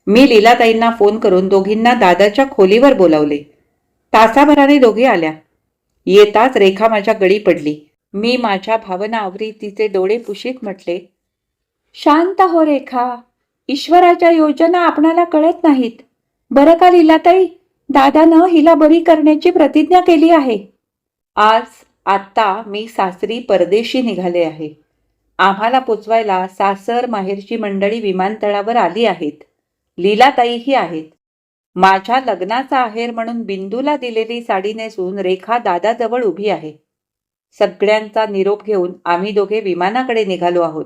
मी लीलाताईंना फोन करून दोघींना दादाच्या खोलीवर बोलावले. तासाभराने दोघे आल्या. येताच रेखा माझ्या गळी पडली. मी माझ्या भावना आवरी तिचे डोळे पुशीत म्हटले, शांत हो रेखा, ईश्वराच्या योजना आपणाला कळत नाहीत. बरं का लीलाताई, दादानं हिला बरी करण्याची प्रतिज्ञा केली आहे. आत्ता मी सासरी परदेशी निघाले आहे. आम्हाला पोचवायला सासर माहेरची मंडळी विमानतळावर आली आहेत. लीलाताईही आहेत. माझ्या लग्नाचा आहेर म्हणून बिंदूला दिलेली साडी नेसून रेखा दादाजवळ उभी आहे. सगळ्यांचा निरोप घेऊन आम्ही दोघे विमानाकडे निघालो आहोत.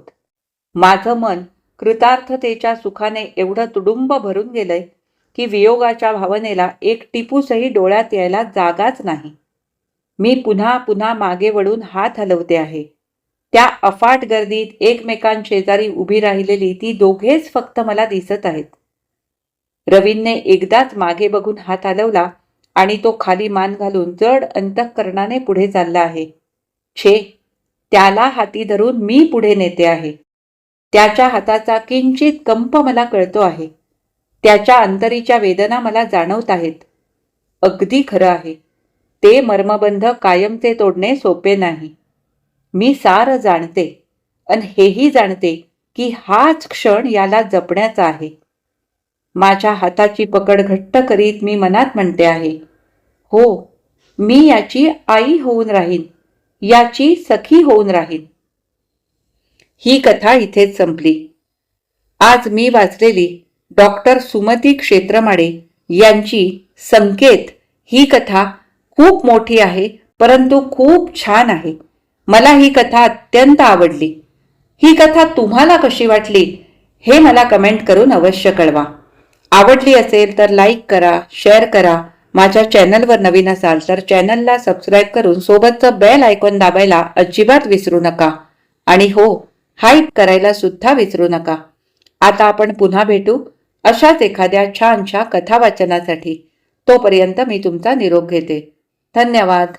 माझं मन कृतार्थतेच्या सुखाने एवढं तुडुंब भरून गेलंय की वियोगाच्या भावनेला एक टिपूसही डोळ्यात यायला जागाच नाही. मी पुन्हा पुन्हा मागे वळून हात हलवते आहे. त्या अफाट गर्दीत एकमेकांशेजारी उभी राहिलेली ती दोघेच फक्त मला दिसत आहेत. रवीनने एकदाच मागे बघून हात हलवला आणि तो खाली मान घालून जड अंतःकरणाने पुढे चालला आहे. छे, त्याला हाती धरून मी पुढे नेते आहे. त्याच्या हाताचा किंचित कंप मला कळतो आहे. त्याच्या अंतरीच्या वेदना मला जाणवत आहेत. अगदी खरं आहे, ते मर्मबंध कायमचे तोडणे सोपे नाही. मी सारं जाणते आणि हेही जाणते की हाच क्षण याला जपण्याचा आहे. माझ्या हाताची पकड घट्ट करीत मी मनात म्हणते आहे, हो, मी याची आई होऊन राहीन, याची सखी होऊन राहीन. ही कथा इथेच संपली. आज मी वाचलेली डॉक्टर सुमती क्षेत्रमाडे यांची संकेत ही कथा खूप मोठी आहे, परंतु खूप छान आहे. मला ही कथा अत्यंत आवडली. ही कथा तुम्हाला कशी वाटली हे मला कमेंट करून अवश्य कळवा. आवडली असेल तर लाईक करा, शेअर करा. माझ्या चॅनलवर नवीन असाल तर चॅनलला सबस्क्राईब करून सोबतचं बेल आयकॉन दाबायला अजिबात विसरू नका. आणि हो, हाईप करायला सुद्धा विसरू नका. आता आपण पुन्हा भेटू अशाच एखाद्या छानशा कथा वाचनासाठी. तोपर्यंत मी तुमचा निरोप घेते. धन्यवाद.